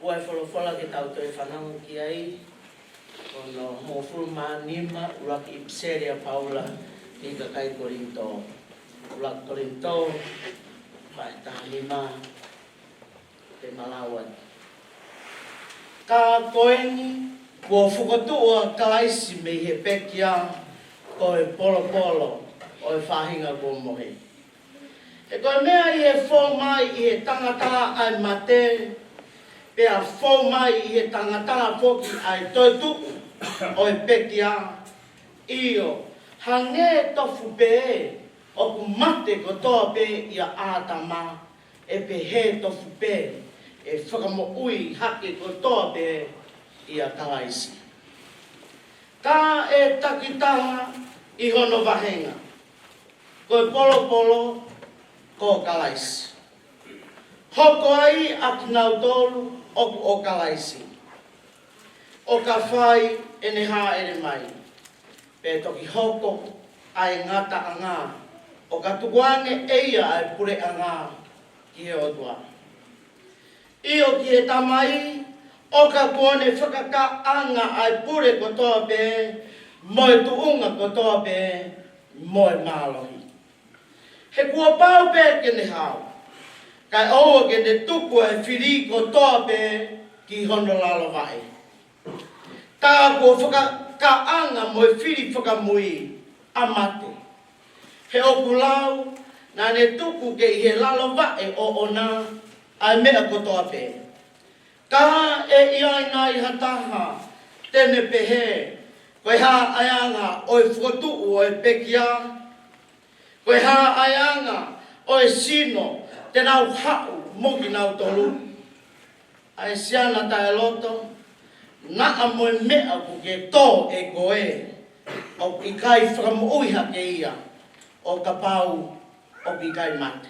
Ua e whalawhala ke tau toi whanau ki ai. Ono mōwhuru mā nima uraki i Pseria Paula ni ka kai Korinto. Uraki Korinto, whae taha nima te Malawan. Ka koengi, kua whukatua kalaisi me he pekia ko e polo o e whahinga kua mohe. E koe mea i e whō mai i he tangata ai mate, pea whō mai i he tangata poki ai toitu o e pekia io. Hange tofu pe o ku mate ko toa pe i a ātama e pe he tofu pe e whakamo ui hake ko toa pe i a kalaisi. Ka e takitaha i hono wahenga. Ko e polo ko kalaisi. Hoko ai a kinau tolu o kalaisi. O ka whai e ne hā ere mai. pe toki hoko ai ngata anga o ka tukuange eia ai pure anga ki he otua. Io ki he tamai o ka kuone whakaka anga ai pure kotoa pe moe tuunga kotoa pe moe mālohi. He kua pau pe kene hao. Kai oua ke te tuku e whiri kotoa pe ki Honolulu vai. Tā kua whakakaanga moe whiri whakamui amate. He oku lau, nā ne tuku ke i he lalo vae o ona ai mea kotoa pe. Ka e iai nai hataha tene pehe, koe ha ayanga o e whakotuu o e pekia, koe ha ayanga o e sino te nau hau moki nau tolu. Ai siana tae loto, na a moe mea ku ke tō e koe, o i kai whakamuiha ke ia, o ka pau o ki kai mate.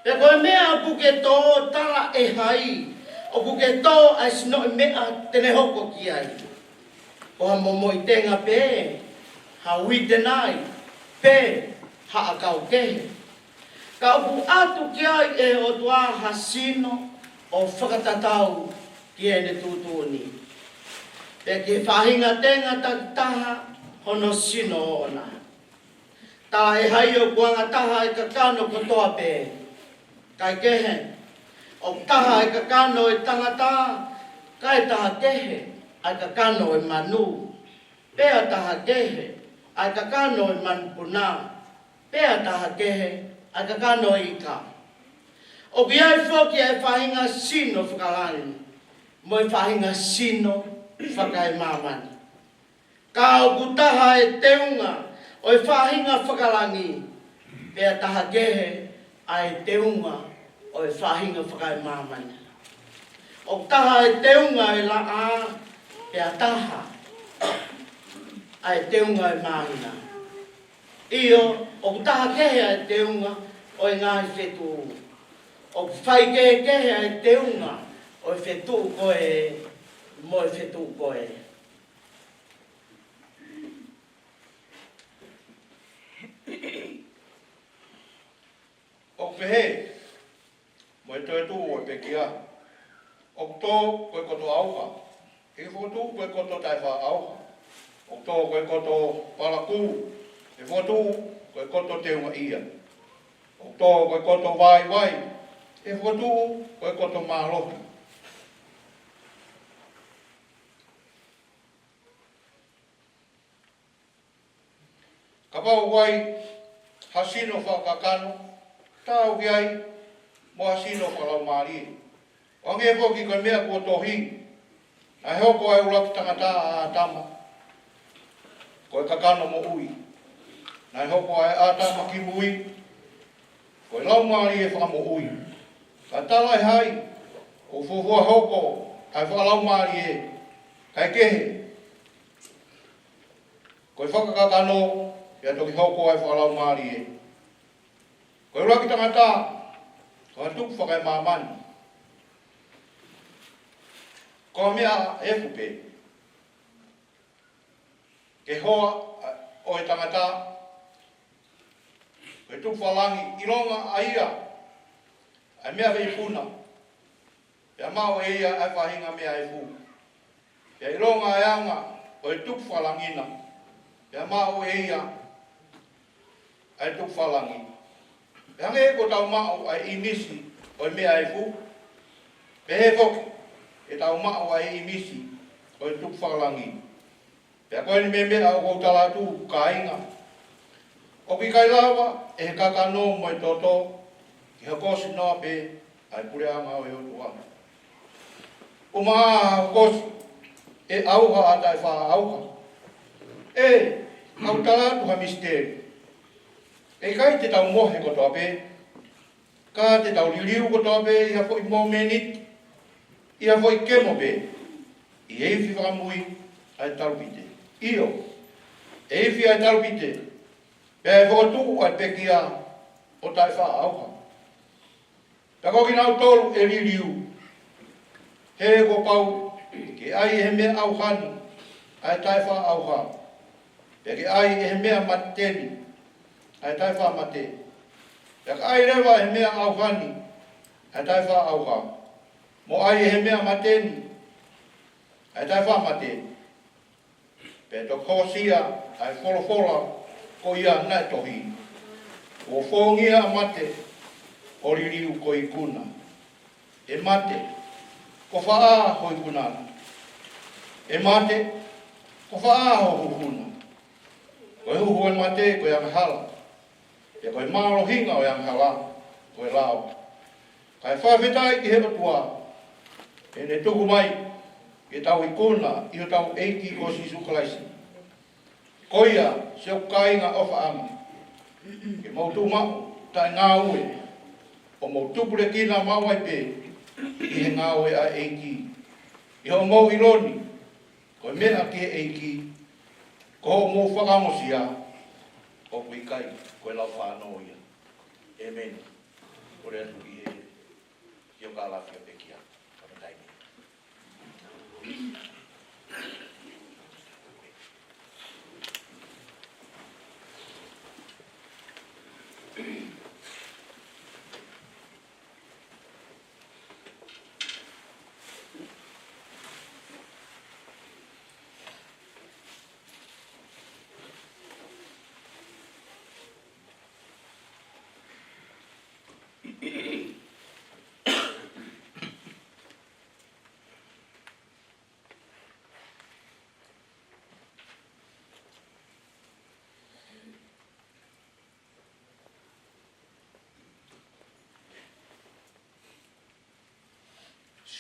Pe koe mea ku ke tō tala e hai, o ku ke tō ai sino i mea tene hoko ki ai. O ha momo i tenga pe, ha wite nai, pe, ha akau kehe. Ka upu atu ki ai e o tua hasino o whakatatau ki e ne tūtūni. Pe ke whahinga tenga taha hono sino ona. Tā e hai o kuanga taha e kakano kotoa pe. Kai kehe, o taha e kakano e tangata, kai taha kehe, ai kakano e manu. Pea taha kehe, ai kakano e manpuna. Pea taha kehe, ai kakano e ika. O ki ai whoki e whahinga sino whakalani, mo e whahinga sino whakai mamani. Ka o kutaha e teunga, o e whahinga whakalangi, pea taha kehe ai teunga o e whahinga whakai mamani. O taha e teunga e la a, pea taha ai teunga e mahina. Io, o taha kehe ai teunga o e ngāi whetu. O whai kehe ai teunga o e whetu koe, mo e whetu koe. O pehe, mo e toi tū o e pekia. O tō koe koto auha. E whotu koe koto tai wha auha. O tō koe koto palaku. E whotu koe koto teunga ia. O tō koe koto vai vai. E whotu koe koto mālohi. Ka pau wai hasino whakakano. Tāu ki ai mo hasino whalau maari. O nge poki koe mea kua tohi. Ai hoko ai uraki tangata a tama. Koe kakano mo ui. Nai hoko ai a tama ki ui. Koe lau maari e whamo ui. Ka tala e hai. O fufua hoko ai whalau maari e. Kai kehe. Koe whakakakano. Ia toki hoko ai whalau maari e. Koe uraki tangata. Koe tuku whakai mamani. Ko mea e fupe. Ke hoa o e tangata. Koe tuku whalangi ironga a ia. Ai mea vei puna. Pea mau e ia ai whahinga mea e fu. Pea ironga e anga o e tuku whalangina. Pea mau e ia ai tuku whalangi. Pea nge ko tau mau ai imisi o e mea e fu. Pea he foki. E tau mao ai imisi o e tuku whakalangi. Pea koe ni me mea o kou talatu ka inga. O ki kai lawa e he kakano mo e toto ki hakosi noa pe ai pure anga o e o tuana. O maa hakosi e auha a tai wha auha. E au talatu ha misteri. E kai te tau mohe kotoa pe. Ka te tau liu kotoa pe i hafo i mo menit. Ia voi kemo be, i eifi whakamui ai tarupite. Io, eifi ai tarupite, pea e whakatuku ai pekia o tai wha auha. Pea koki nau tolu e ririu, he ko pau, ke ai he mea auhani ai tai wha auha. Pea ke ai e he mea mateni, ai tai wha mate. Pea ke ai rewa he mea au whani, ai tai wha au wha. Mo ai e he mea mateni, ai tai wha mate. Pea to kosia, ai wholofola, ko ia nai tohi. O whongia mate, o ririu ko i kuna. E mate, ko whaa hoi kunana. E mate, ko whaa ho huhuna. Ko e huhu e mate, ko e hala. E ko e maaro hinga o e hala, ko e lao. Ka e whawhetai ki he atua. E ne tuku mai, e tau i kuna, i o tau eiki ko si sukalaisi. Ko ia, se o kainga o whaama. Ke mautu mau, tai ngā ue. O mautupure kina mawai pe, i he ngā ue a eiki. I ho mau iloni, ko mea ke eiki, ko ho mō whakangosia, o kui kai, ko e lau whanau ia. Amen. Ko rea tu i e o ka lawhia pekia. Kamataini.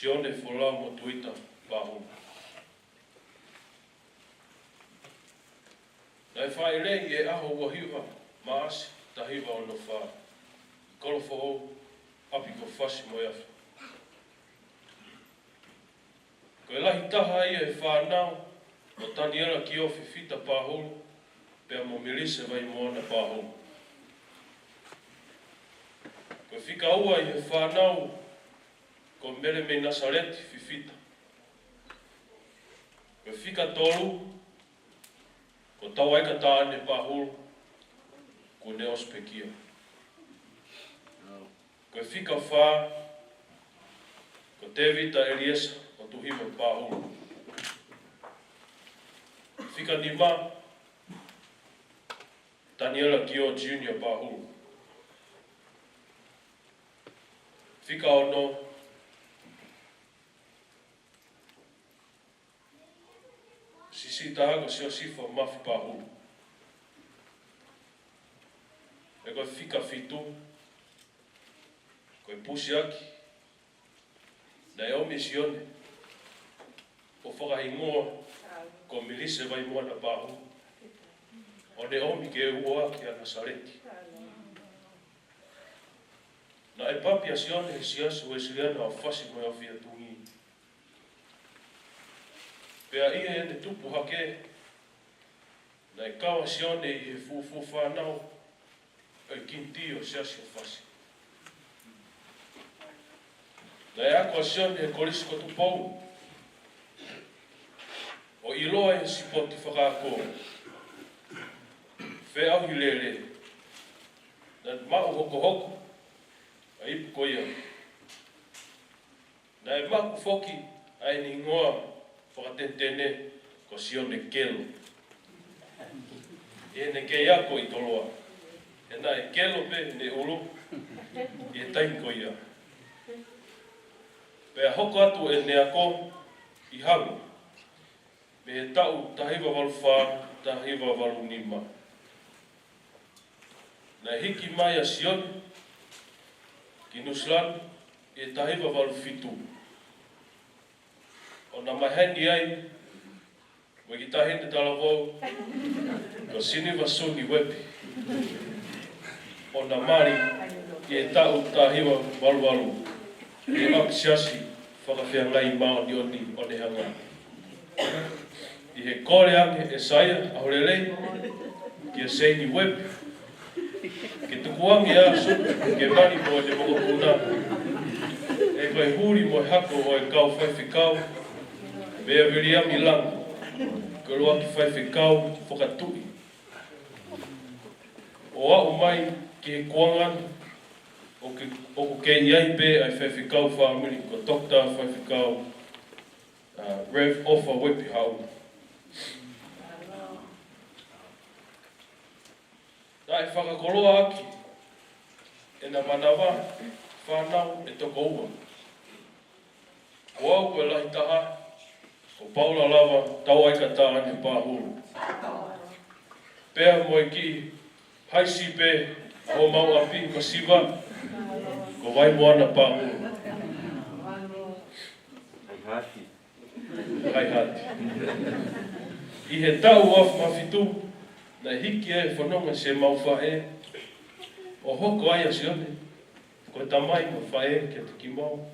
Sione Folau mo tuita Pahulu. Nai whae rei e aho ua hiwa, maasi ta hiwa o no wha. Kolofo o, api ko whasi mo iafu. Ko e lahi taha ia e whanau, o taniela ki ofi fita Pahulu, pea mo milise vai moana Pahulu. Ko e whika ua i e whanau, ko mele me Nasareti fifita. Ko whika tolu, ko tawaika tāne Pahulu, ko ne ospekia. Ko whika whā, ko Tevita Eliesa, o tuhima Pahulu. Whika nima, Daniela Kio Junior Pahulu. Whika ono, Sisi tahaga se o sifa mafi Pahulu. E koe whika fitu, koe pusi aki, na e omi Sione, o whakahingoa, ko milise vai moana Pahulu. O ne omi ke ua ki a Nasareti. Na e papi a Sione he siasu e siliana o whasi mai o fia tungi. Pea ia e ne tupu hake, na e kawa Sione i he fufu whanau, e kinti o siasi o whasi. Na e ako a Sione e kolisi ko tupou, o iloa e sipoti whakako, whea au hilere, na mau hoko hoko, a ipu ko ia. Na e maku foki, a e ni ngoa, whakatentene ko Sione kelo. E ne kei ako i toloa. E na e kelo pe ne ulu, e tainko ia. Pea hoko atu e ne ako i hangu. Me e tau tahiwa walu wha, tahiwa walu nima. Na e hiki mai a Sione, ki Nuslan, e tahiwa walu fitu. O na maheni ai, mo ki tahine talavou, ko sini wasuni wepi. O na mari, e tau tahiwa walu walu, e aksiasi, whakawhiangai mao ni oni o ne hanga. I he kore ange e saia, ahorelei, ki e seini wepi. Ke tukuangi asu, ke mani mo e te moko puna. E koe huri mo e hako o e kau whaiwhikau, mea viriami lang, ko loa ki whaiwhikau, whakatui. o au mai ki he kuangana, o ko ke iai pe ai whewhikau whaamiri, ko Dr. whewhikau Rev Offa Wepi Hau. Nā e whakakoloa aki, e nā manawa, whanau e toko ua. Ko au koe lahi taha, ko Paula lava, tau aika tā ane Pahulu. Pea moe ki, haisi pe, aho mau api, masiva, ko vai moana Pahulu. Hai hati. I he tau afu mawhitu, na hiki e whanonga se mau whae, o hoko ai a Sione, ko tamai ma whae kia te ki mau.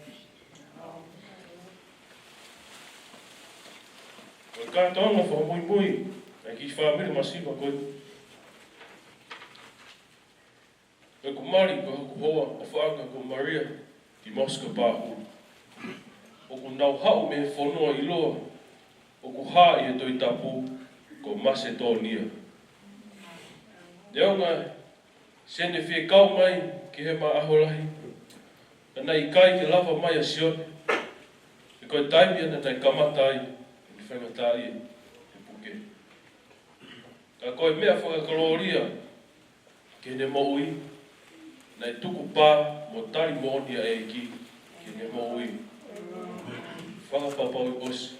Ko ka tonga wha mui mui, na ki whaamiri masiva koe. Koe ko Mari ko haku hoa, o whaanga ko Maria, ki Moscow Pahulu. O ko nau hau me whanua i loa, o ko hā i e toi tapu, ko Macedonia. Neonga, sene whie kau mai ki he ma aholahi, ana i kai ke lava mai a Sione, e koe taimi ana nei kamata ai, e whangata ai e puke. Ka koe mea whakakaloria, ke ne moui, nei tuku pā mo tari moonia e ki, ke ne moui. Whakapapau i osi.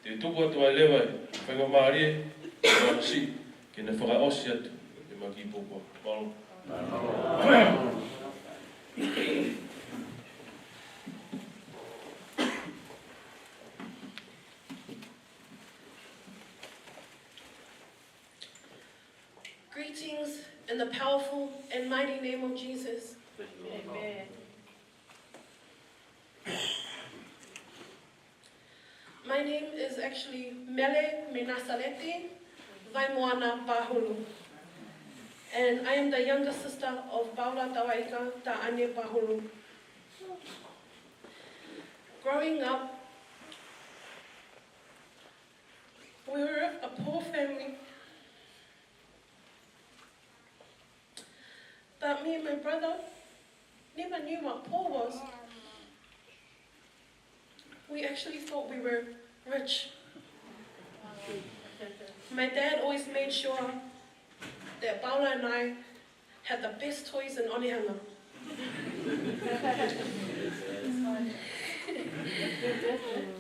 Te tuku atu ai lewa e, whanga maarie, e wana si, ke ne whaka osi atu, e maki pokua. Malo. Greetings in the powerful and mighty name of Jesus. Amen. My name is actually Mele Menasaleti Vaimoana Pahulu. And I am the younger sister of Paula Tawaika Ta'ane Pahulu. Growing up, we were a poor family. But me and my brother never knew what poor was. We actually thought we were rich. My dad always made sure that Paula and I had the best toys in Onehanga.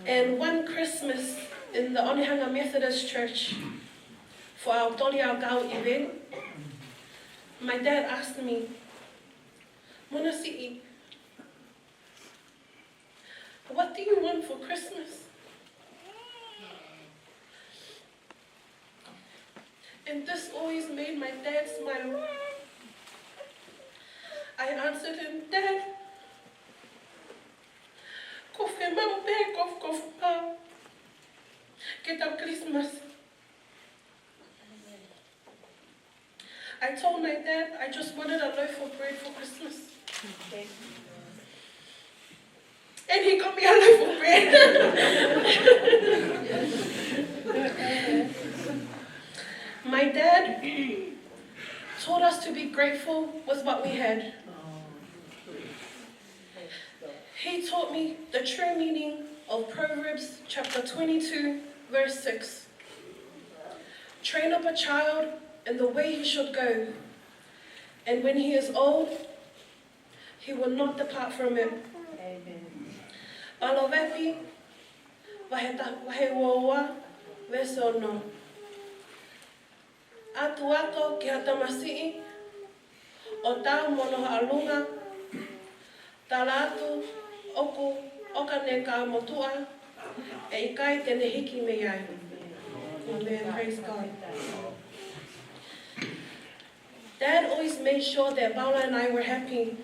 And one Christmas in the Onehanga Methodist Church, for our Toli Aukau event, my dad asked me, Mona Si'i, what do you want for Christmas? And this always made my dad smile. I answered him, Dad, kofe mau pe kof pa, get our Christmas. I told my dad I just wanted a loaf of bread for Christmas. Okay. And he got me a loaf of bread. My dad taught us to be grateful with what we had. He taught me the true meaning of Proverbs chapter 22, verse 6. Train up a child in the way he should go, and when he is old, he will not depart from it. Palovepi, wahewoa, vesono. Atu ato ki hatamasi'i, o tau mono alunga, tala atu oku okane ka motua, e ikai tene hiki me iai. Amen. Praise God. Dad always made sure that Paula and I were happy.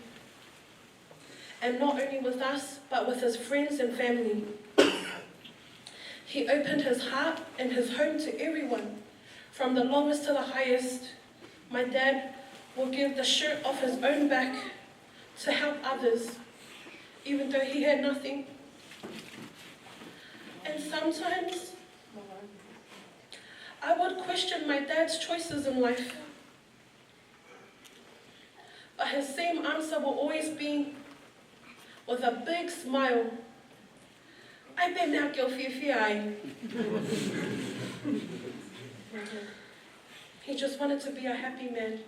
And not only with us, but with his friends and family. He opened his heart and his home to everyone, from the lowest to the highest. My dad will give the shirt off his own back to help others, even though he had nothing. And sometimes I would question my dad's choices in life. his same answer will always be with a big smile. I bet now go fi. He just wanted to be a happy man.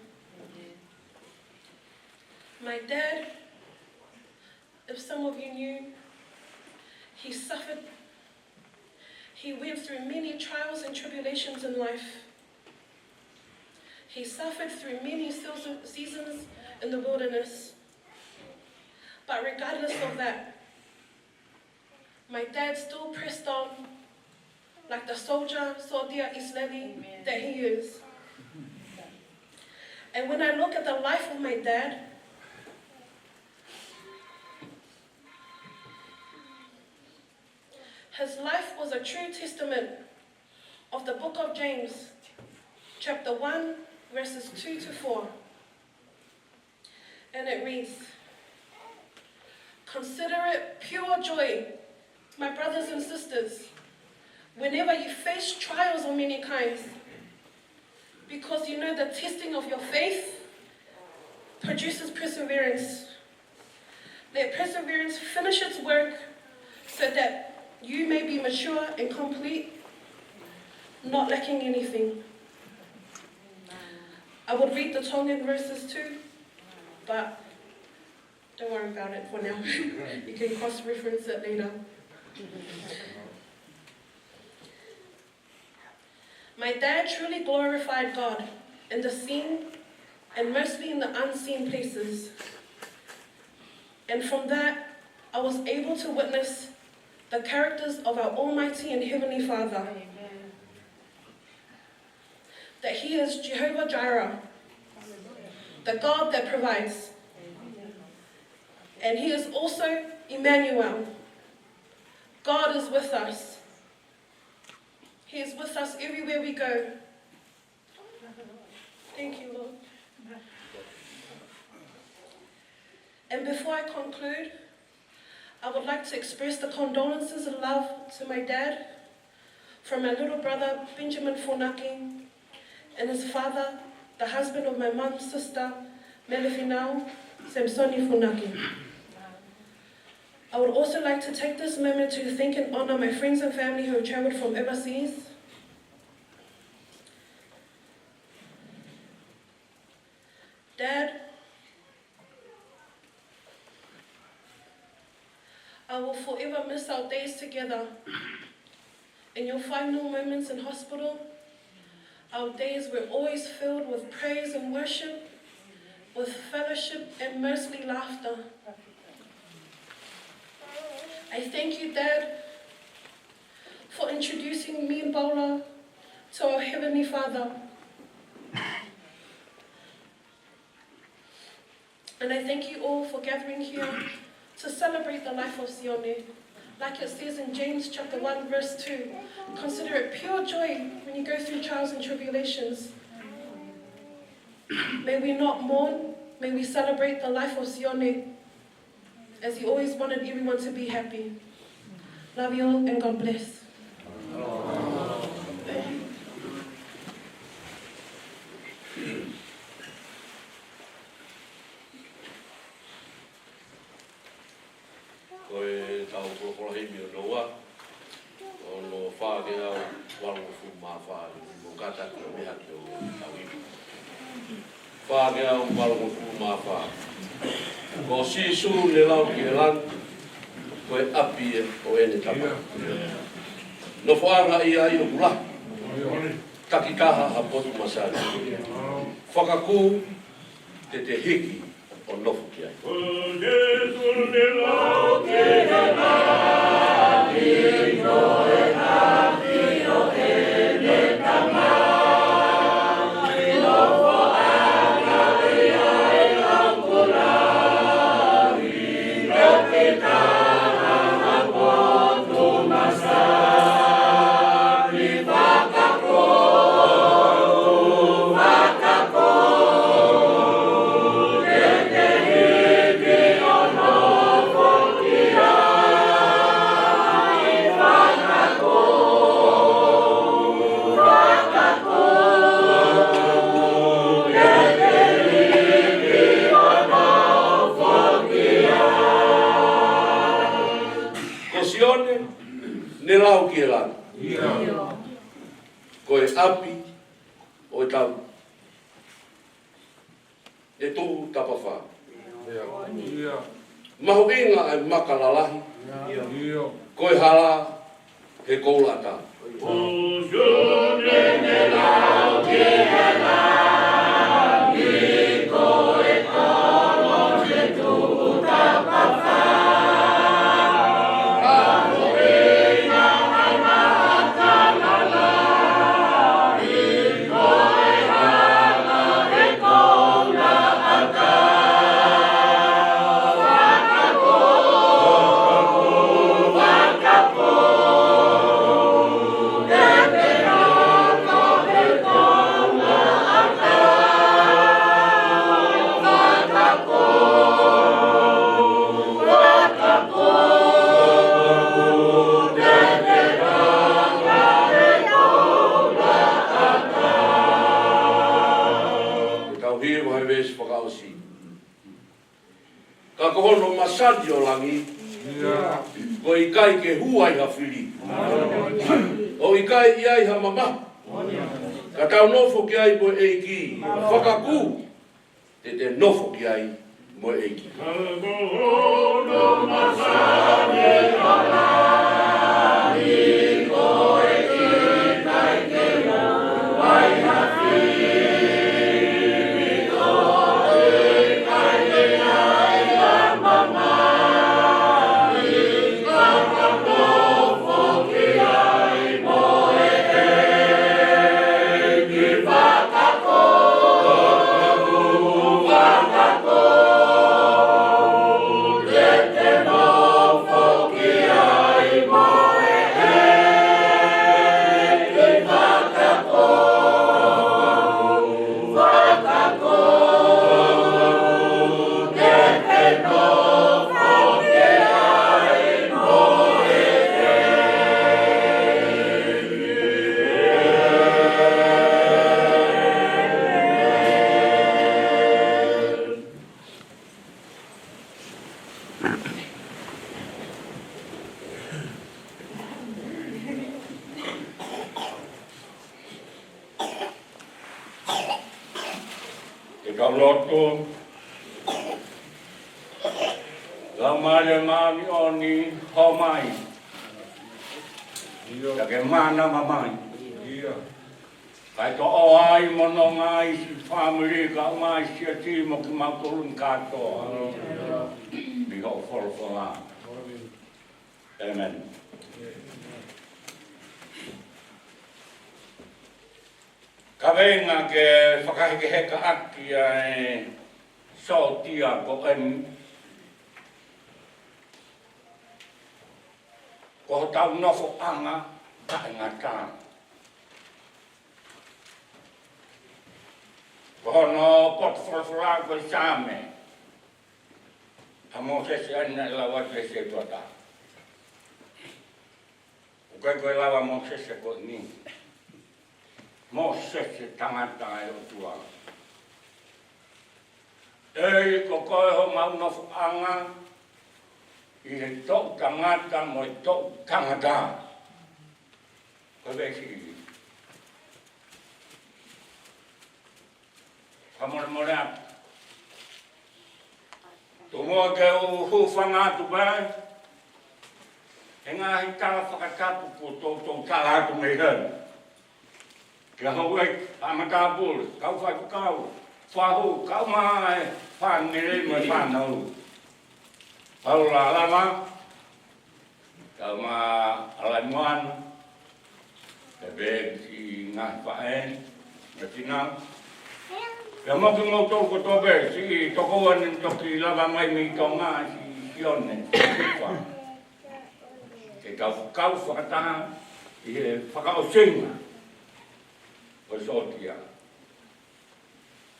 My dad, if some of you knew, he suffered. He went through many trials and tribulations in life. He suffered through many seasons in the wilderness. But regardless of that, my dad still pressed on like the soldier Islami that he is. And when I look at the life of my dad, his life was a true testament of the book of James, chapter 1, verses 2 to 4. And it reads, "Consider it pure joy, my brothers and sisters, whenever you face trials of many kinds, because you know the testing of your faith produces perseverance. Let perseverance finish its work so that you may be mature and complete, not lacking anything." I would read the Tongan verses too, but don't worry about it for now. You can cross-reference it later. My dad truly glorified God in the seen and mostly in the unseen places. And from that, I was able to witness the characters of our Almighty and Heavenly Father. That He is Jehovah Jireh, the God that provides. And He is also Emmanuel. God is with us. He is with us everywhere we go. Thank you, Lord. And before I conclude, I would like to express the condolences and love to my dad from my little brother, Benjamin Fonaki, and his father, the husband of my mum's sister, Melefinau, Samsoni Fonaki. I would also like to take this moment to thank and honor my friends and family who have traveled from overseas. Dad, I will forever miss our days together. In your final moments in hospital, our days were always filled with praise and worship, with fellowship and mostly laughter. I thank you, Dad, for introducing me and Paula to our Heavenly Father. And I thank you all for gathering here to celebrate the life of Sione. Like it says in James chapter 1, verse 2, consider it pure joy when you go through trials and tribulations. May we not mourn, may we celebrate the life of Sione, as he always wanted everyone to be happy. Love you all and God bless. Koe tau prokolahimi o noa, o no whaake au waru fu maa whaake, mo kata ki o meha ki o tau iwi. Whaake au waru fu maa whaake. Ko sisu le lau ki e lan, koe api e o ene tapa. No whaanga ia i o kula, takikaha a potu masari. Whakaku te hiki o nofu ki ai. Bye. e tu tapawha. Ia. Mahu inga ai makalalahi, Ia. koe hala he koulata. Ka kohono masadi o langi, ko i kai ke huai ha whiri. O i kai iai ha mama. Ka tau nofo ki ai mo eiki, whakaku, te nofo ki ai mo eiki. Ka kohono masadi o langi, ko i kai ke huai ha whiri. Loto la mare mani oni homai ya ke mana mamai kai to o ai mono ngai si family ka mai si ti mo ki ma turun ka to bi go for la amen. Ka venga ke whakaheke heka aki ai so tia ko ko tau nofo anga ka ngata. Ko no pot for ko same. Amo se ana la wa se tota. Ko la mo se ko ni. Mo se tangata e o tua. E ko koe ho mauna anga i he tō tangata mo i tō tangata. Ko vesi. Kamore more atu. Tō mua ke o hūwhanga atu pai. He ngā hi tala whakatapu ko tō tala atu mei hau. Kia hauai, amata bol, kau whai kukau, whahu, kau mai, whanere mai whanau. Pau la lama, kau ma alai moan, te beg si ngā whaen, me tinau. Kia moki mau tōko tōpe, si toko ane toki lava mai mi tō ngā si Sione, ke kau whakataha, i he whakao singa. O sotia.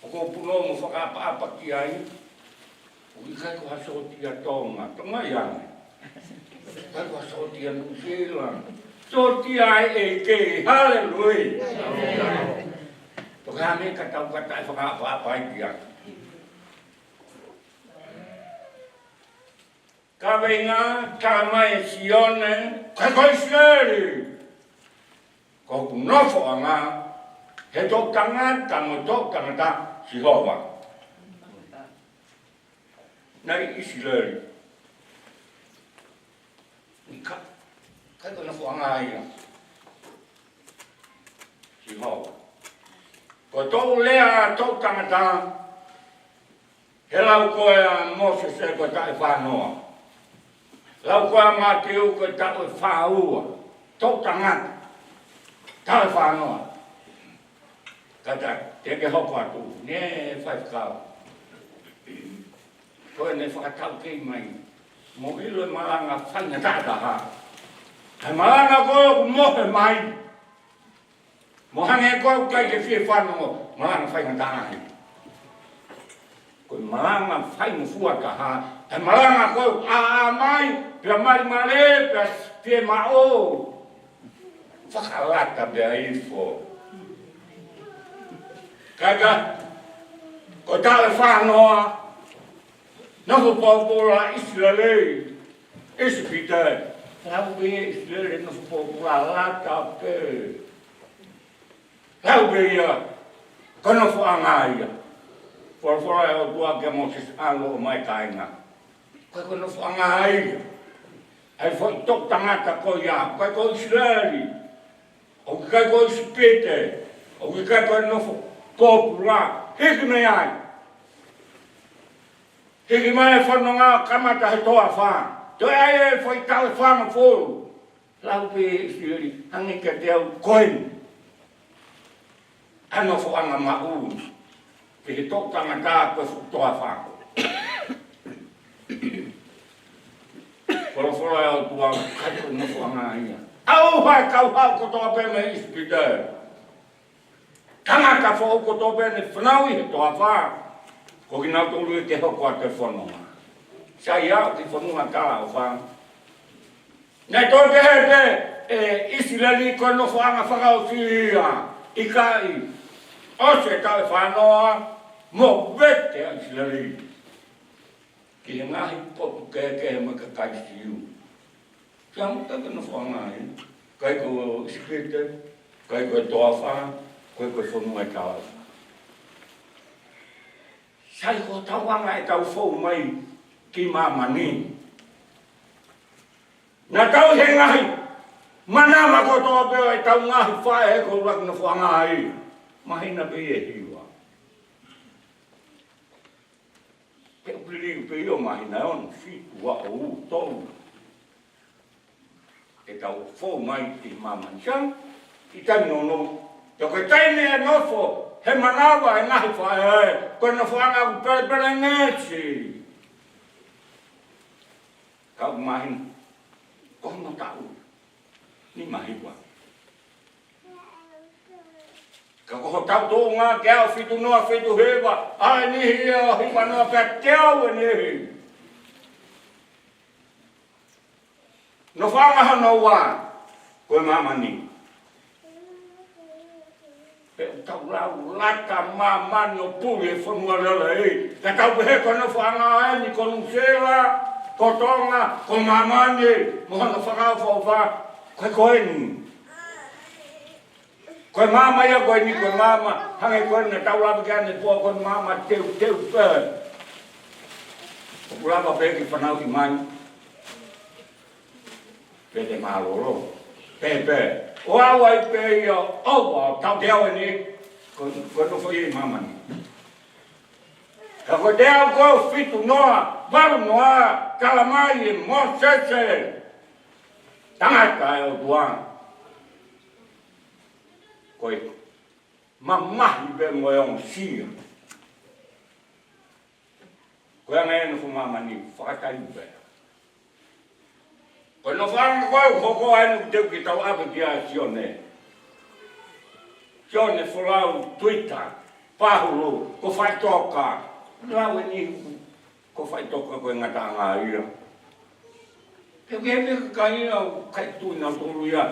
O ko puno mo whakapa ki ai, o i kai ko ha sotia tonga, tonga iane. Kai ko ha sotia nusila. Sotia e ke, hallelujah. To ka me ka tau kata whakapa ki ai. Ka venga, ka mai Sione, kai ko Sione. Ko nofo anga, he tō tangata mo tō tangata si hoa. Nai Israel. Ni kai kona whanga ia. Si hoa. Ko tō lea tō tangata, he lau koe a Moses e ko tae whanoa. Lau koe a Mateu ko tae whaua, tō tangata, tae whanoa. Kata, te ke hoko atu, ne whaikau. Koe ne whakatau kei mai, mo ilo e malanga whainga tata ha. He malanga koe ku mohe mai, mo hange koe kai ke whie whanongo, malanga whainga tāhi. Koe malanga whainga fuaka ha, he malanga koe a mai, pia mai mare, pia pia mao. Whakalata pia ifo. Kaka, ko tāle whanoa, nafu pōpura Israelei, isi pita, lau be Israelei nafu pōpura lata pe. Lau be ia, kono whaanga ia. Whara e o tua ke Moses alo o mai kainga. Kono whaanga ia. Ai whai tok tangata ko ia, kai ko Israeli. O kai ko Isipete. O kai ko nafu pōpura. Hiki me ai. Hiki mai whanonga kamata he toa wha. Toi ai e whai tau whanga fōru. Lau pe Israeli, hangi ka te au koini. Ano whaanga mau. Ke he tō tangata koe toa wha. Whara e o tua kaito na whaanga ia. Au hai kau hau ko toa pēme Isipite. Tangata whao ko toa pēne whanau i he toa wha. Ko ki nau tōru e te hoko a te whanonga. Sa iau ki whanunga kala o wha. Nei tō te he te Israeli koe no whaanga whakau si ia. I kai. O se tau whanoa. Mo vete a Israeli. Ki he ngahi popu ke he maka kai si iu. Kia muta ka no whaanga i. Kai ko Isipite. Kai ko toa wha. Koe koe whanua e kawa. Sai ko tauanga e tau whau mai ki mamani. Nā tau he ngahi. Mana ma ko toa peo e tau ngahi whae e ko rak na whanga ai. Mahina pe e hiwa. Peo piliu pe io mahina on. Fitu wa o u tau. E tau whau mai ki mamani. Siang, i tani nono. Te koe taine e nofo, he manawa e ngahi whae e, koe na whaanga ku pere ngeti. Kau mahin, koe no tau, ni mahiwa. Ka koho tau tō ngā kea whitu noa whitu hewa, ai nihi e o hiwa noa pia teau e nihi. No whaanga hano wā, koe mamani. Pe tau lau lata mamani o puli e whanua rela e. Ka tau pehe kono whaanga e ni konu sela, ko tonga, ko mamani, mohana whakau whauwha, koe koe ni. Koe mama ia koe ni koe mama, hange koe na tau lapa kia ne pua koe mama teu pe. Ko lapa pe ki whanau ki mai. Pe te maloro. Pe. O awa i pe ia, owa, tau te awa ni, koe no whai mama ni. Ka koe te au koe whitu noa, waru noa, kalamai e mo sese. Tangata e o tuanga. Koe mamahi pe moe on sia. Koe anga e no fu mama ni, whakatai pe. Koe no whaanga koe hoko ainu teu ki tau ape ki a Sione. Sione Folau Twitter, Pahulu, ko whai toka. Lau e ni ko whai toka koe ngata ngā ia. Keu ke hepe ka ina kai tui nau tolu ia.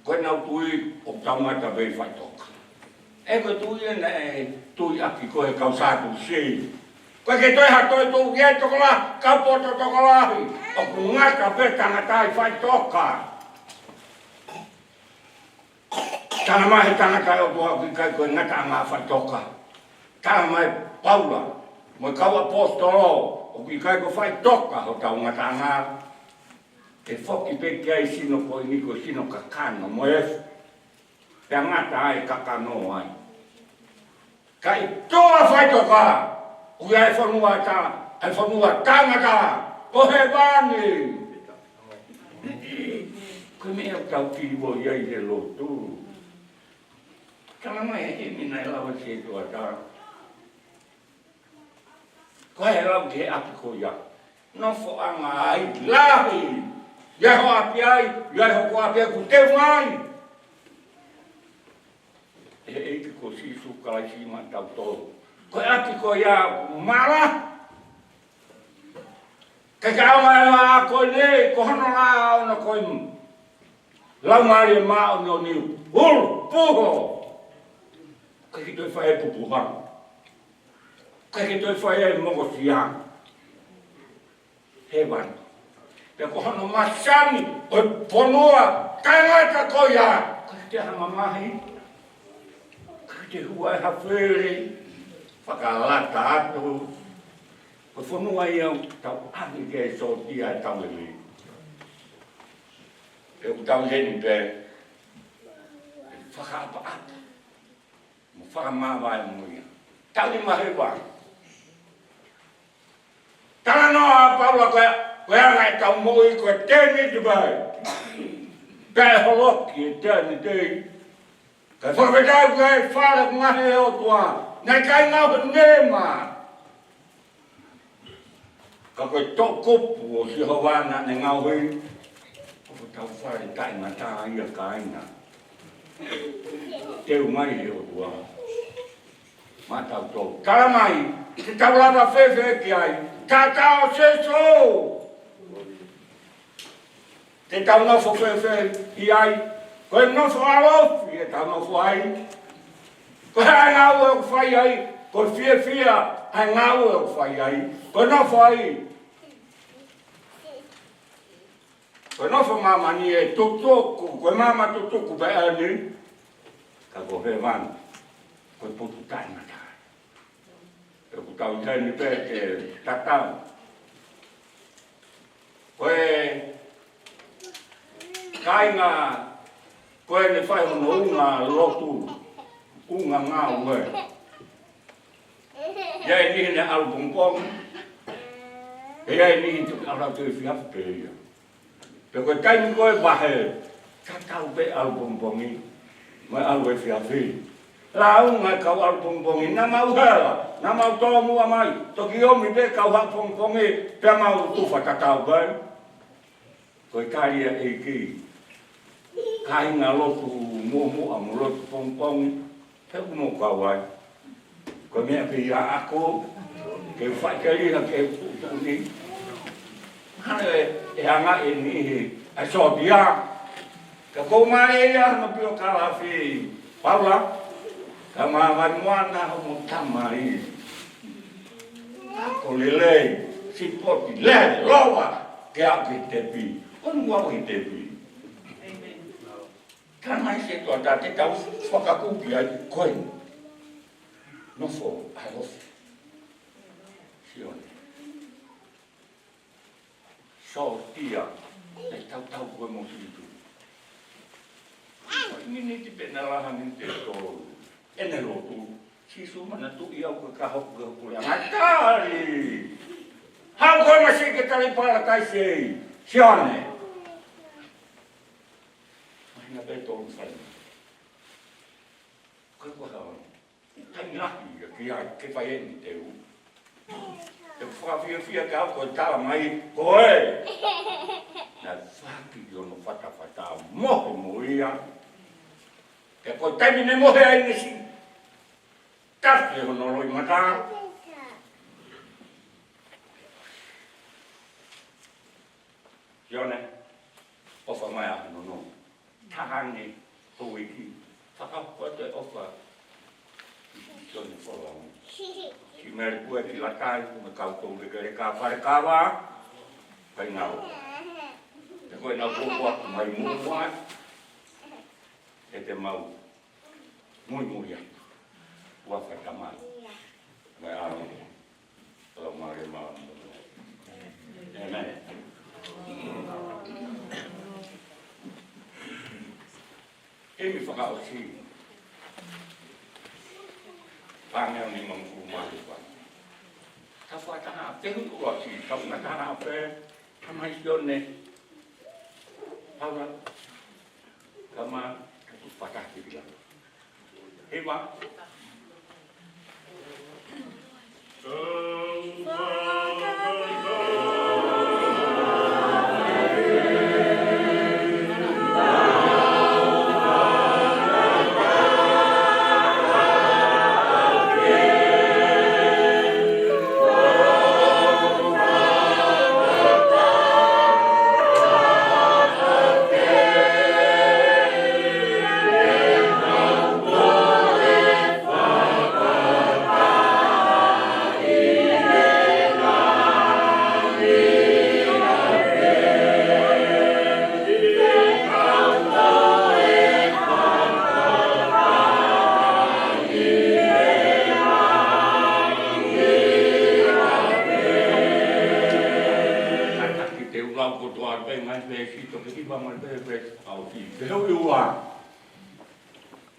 Koe nau tui o tau ngata vei whai toka. E koe tui e ne tui aki koe kau sātu si. Koe ke toi hatoi tō kia tokola, kau poto tokolahi. O ku ngata pe tangatai whai toka. Tana mai tangatai o tua ki kai koe ngata ngā whai toka. Tana mai paula, Mo kau apostolo, o ki kai ko fai toka ho tau ngatanga. E foki pe kia sino ko iniko sino kakano mo e. Pe ngata ai kakano ai. Kai toa fai toka. O ia e whanua ta, e whanua tangata. O he wani. Koe mea tau kiriwo iai he lotu. Kala mai e mina e lawa se tua ta. Koe e lau ke api ko ia. No fo anga ai lahi. Ia ho api ai, ia ho ko api ai ku te mai. E eiki ko sisu kalai sima tau tolu. Koe api ko ia mara. Ke ka mai la ko le ko hono la ona ko im. Lau mari ma o no niu. Hul puho. Ke ki toi fai pupuhan. Ke ki toi fai mongo siang. Hewan. Pe ko hono masani o ponua kangata ko ia. Ke te hanga mahi. Ke te hua e hawhiri. Whakalata atu. Ko whanua iau tau ahi ke so tia e tau e e ku tau heni pe whakaapa apa. Mo whakamāwa e mo ia. Tau ni mahi wā. Tana noa Paula koe anga e tau moi koe tēni te bai. Pēi holoki e tēni tei. Kai whakawetau koe whāra mahi e o tua. Nei kai ngau nema. Ka koe tō kopu o si hawana ne ngau hei. Ko tau whare tai ngā tā ia ka aina. Teu mai he o tua. Mā tau tō. Kara mai, te tau lava whewhe ki ai. Tā tau se so. Te tau nofo whewhe i ai. Koe nofo alofi e tau nofo ai. Koe hai ngau e o whai ai. Koe whia hai ngau e o whai ai. Koe nofo ai. Koe nofo mamani e tutuku, koe mama tutuku pe ani. Ka ko he wani, koe putu taina tai. E ku tau tēni pe te tatau. Koe kainga, koe ne whai hono unga lotu, unga ngau e. Iai nihi ne alu pongpong, e iai nihi tuki alau te whiafu pe ia. Pe koe taimi koe wahe, tatau pe alu pongpongi, mai alu e whiawhi. La unga kau alu pongpongi, na mau hela, na mau tō mua mai, toki omi pe kau hak pongpongi, pe mau tufa tatau bai. Koe karia e ki, kainga lotu mua mo lotu pongpongi, pe umo kau ai. Koe mea pe ia ako, ke whaikariha ke putuni. Hane e hanga e nihi, e sotia. Ka kou mai ea no pio kalafi. Paula, ka mawai moana homo tamai. Ako lelei, sipoti, lele, loa, ke api tepi. Kon wau i tepi. Ka mai se toa ta te tau whakakuki ai koe. Nofo, alofi. Sione. Sotia, e tau koe mo situ. Ini ti pena lahan ni te tolu. Ene lotu, sisu mana tu iau ke kahok ke kuliah. Matari! Hau koe masih ke tali pala kai sei. Sione. Mahina pe tolu sai. Koe koe hau. Kai lahi ke ai ke fai eni teu. E whakawhia ke au koe tawa mai koe. Na whaki i ono whatawhata mohe mo ia. Ke koe taimi ne mohe ai nesi. Tafi e hono roi mata. Sione, ofa mai a hono no. Tahane, hoiki. Whakapote ofa. Sione Folau. Si meri kue ki lakai, me kautou le kere ka whare kawa, kai ngau. Te koe nau koko aku mai mua, e te mau, mui atu, ua whai tamai, mai aro. mi whakaosi. Pangea ni mampu mahu pa. Ta whataha te huku o si, ta whataha pe, tamai Sione. Paula, kama tu whataha ki bila. Hewa.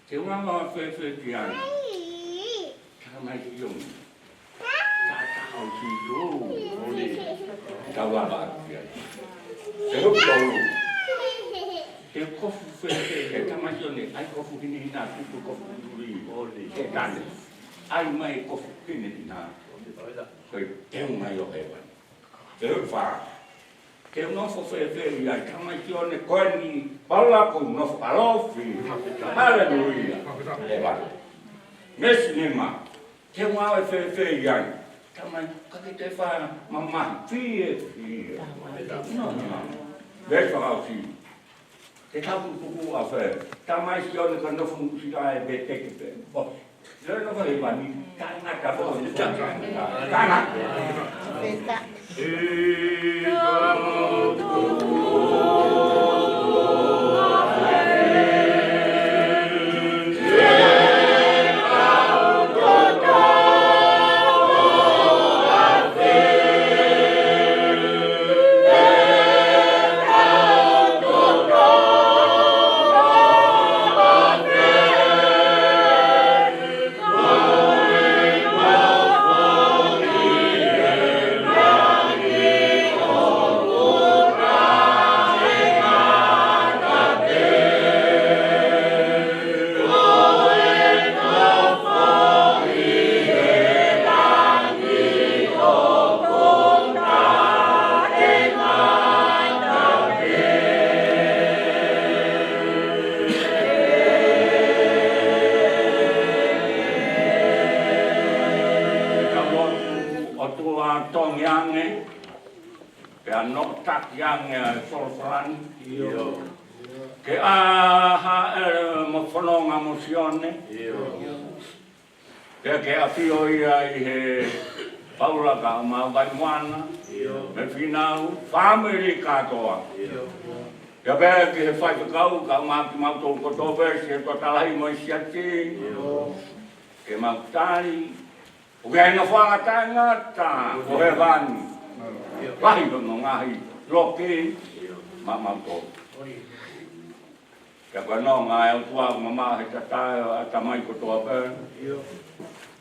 Te ura ma whewhe ki ana. Ka mai ki yungi. Ka tahau ki yu. Ka waba ki ana. Te huku tauru. Te kofu whewhe ke tamai Sione. Ai kofu hini hina tupu kofu uri. Ke tane. Ai mai kofu hini hina. Koe teu mai o hewa. Te huku wha. Te nofo whewhe i ai tamai Sione koe ni pala ko nofo alofi. Hallelujah. Eva. Mesi nema. Te ngāwe whewhe i ai. Tamai kake te wha mamahi. Fie. No. Veso hau si. Te tapu puku a whe. Tamai Sione ka nofo musi ai be teke pe. Leo nofo e wani. Tangata po. Tangata. Veta. Ke aha mo whanonga mo Sione. Ke a whio ia i he paula ka ma vai moana. Me whinau, whamiri katoa. Ke pēr ke he whaikakau ka ma ki mautou kotope se to talahi mo i siati. Ke mautari. O ke aina whanga tangata. O he vani. Wahi no ngahi. Roke. Ma mautou. Ka kono ngā e utua mama he tatai a tamai kotoa pē.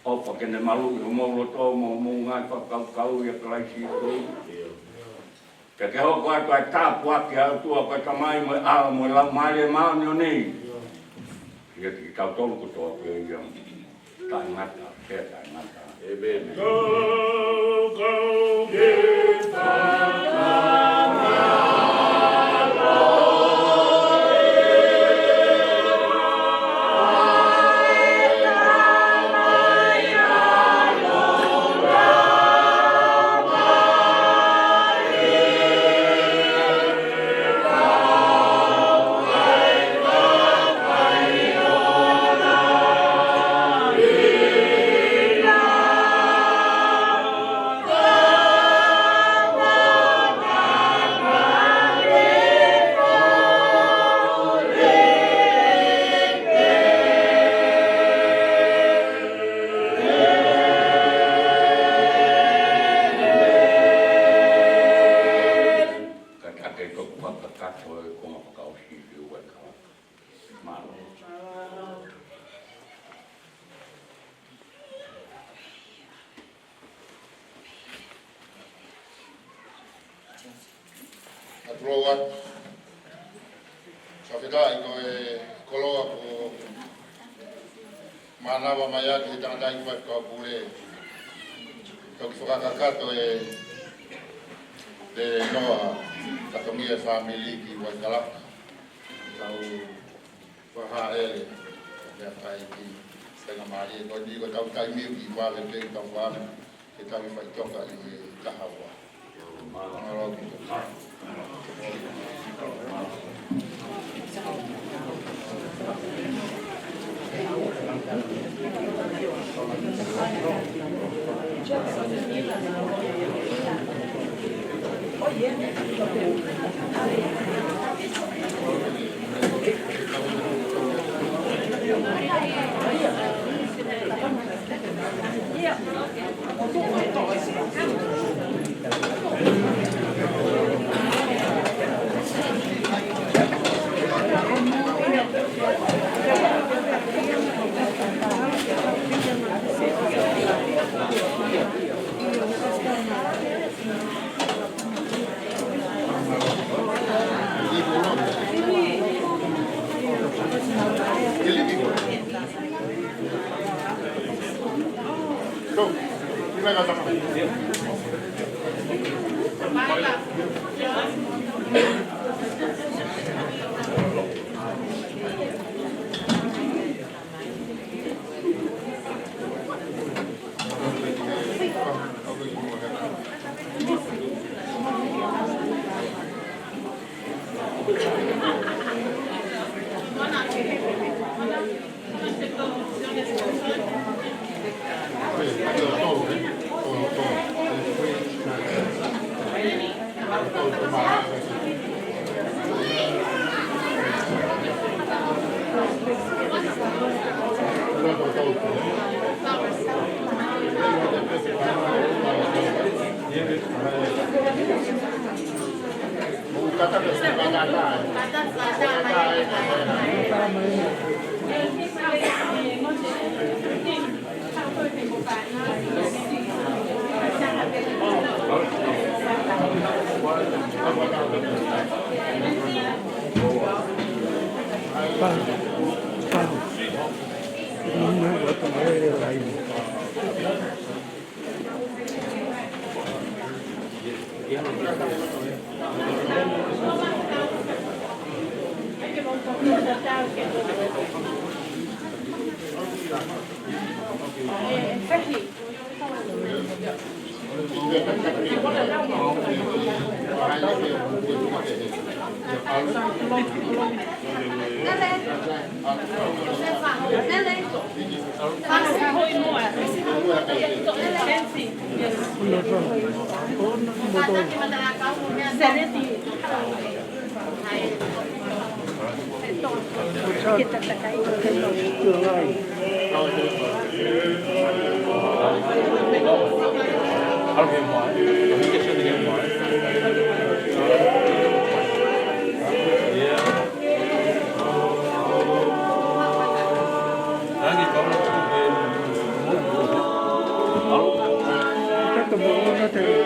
Opa kene malu i humolo tō mo ngai whakau i a kalaisi i tō. Ka ke hoko atu ai tāpu aki a utua koe tamai mo e ala mo e lau maile maani o nei. Ia ki tau tolu kotoa pē i am. Tai ngata, pēr tai ngata. Amen. Go, go, give the flow at. Sa whikai ko e koloa ko manawa mai ake he tangatai kuai kau pule. Kau ki whakakakato e noa katongia family ki wai kalaka. Kau whaha ele e whai ki tenga maari e koi ni ko tau tai miu ki wale te tau wale ke tau i whai toka i e tahawa. Maro ki to. Kita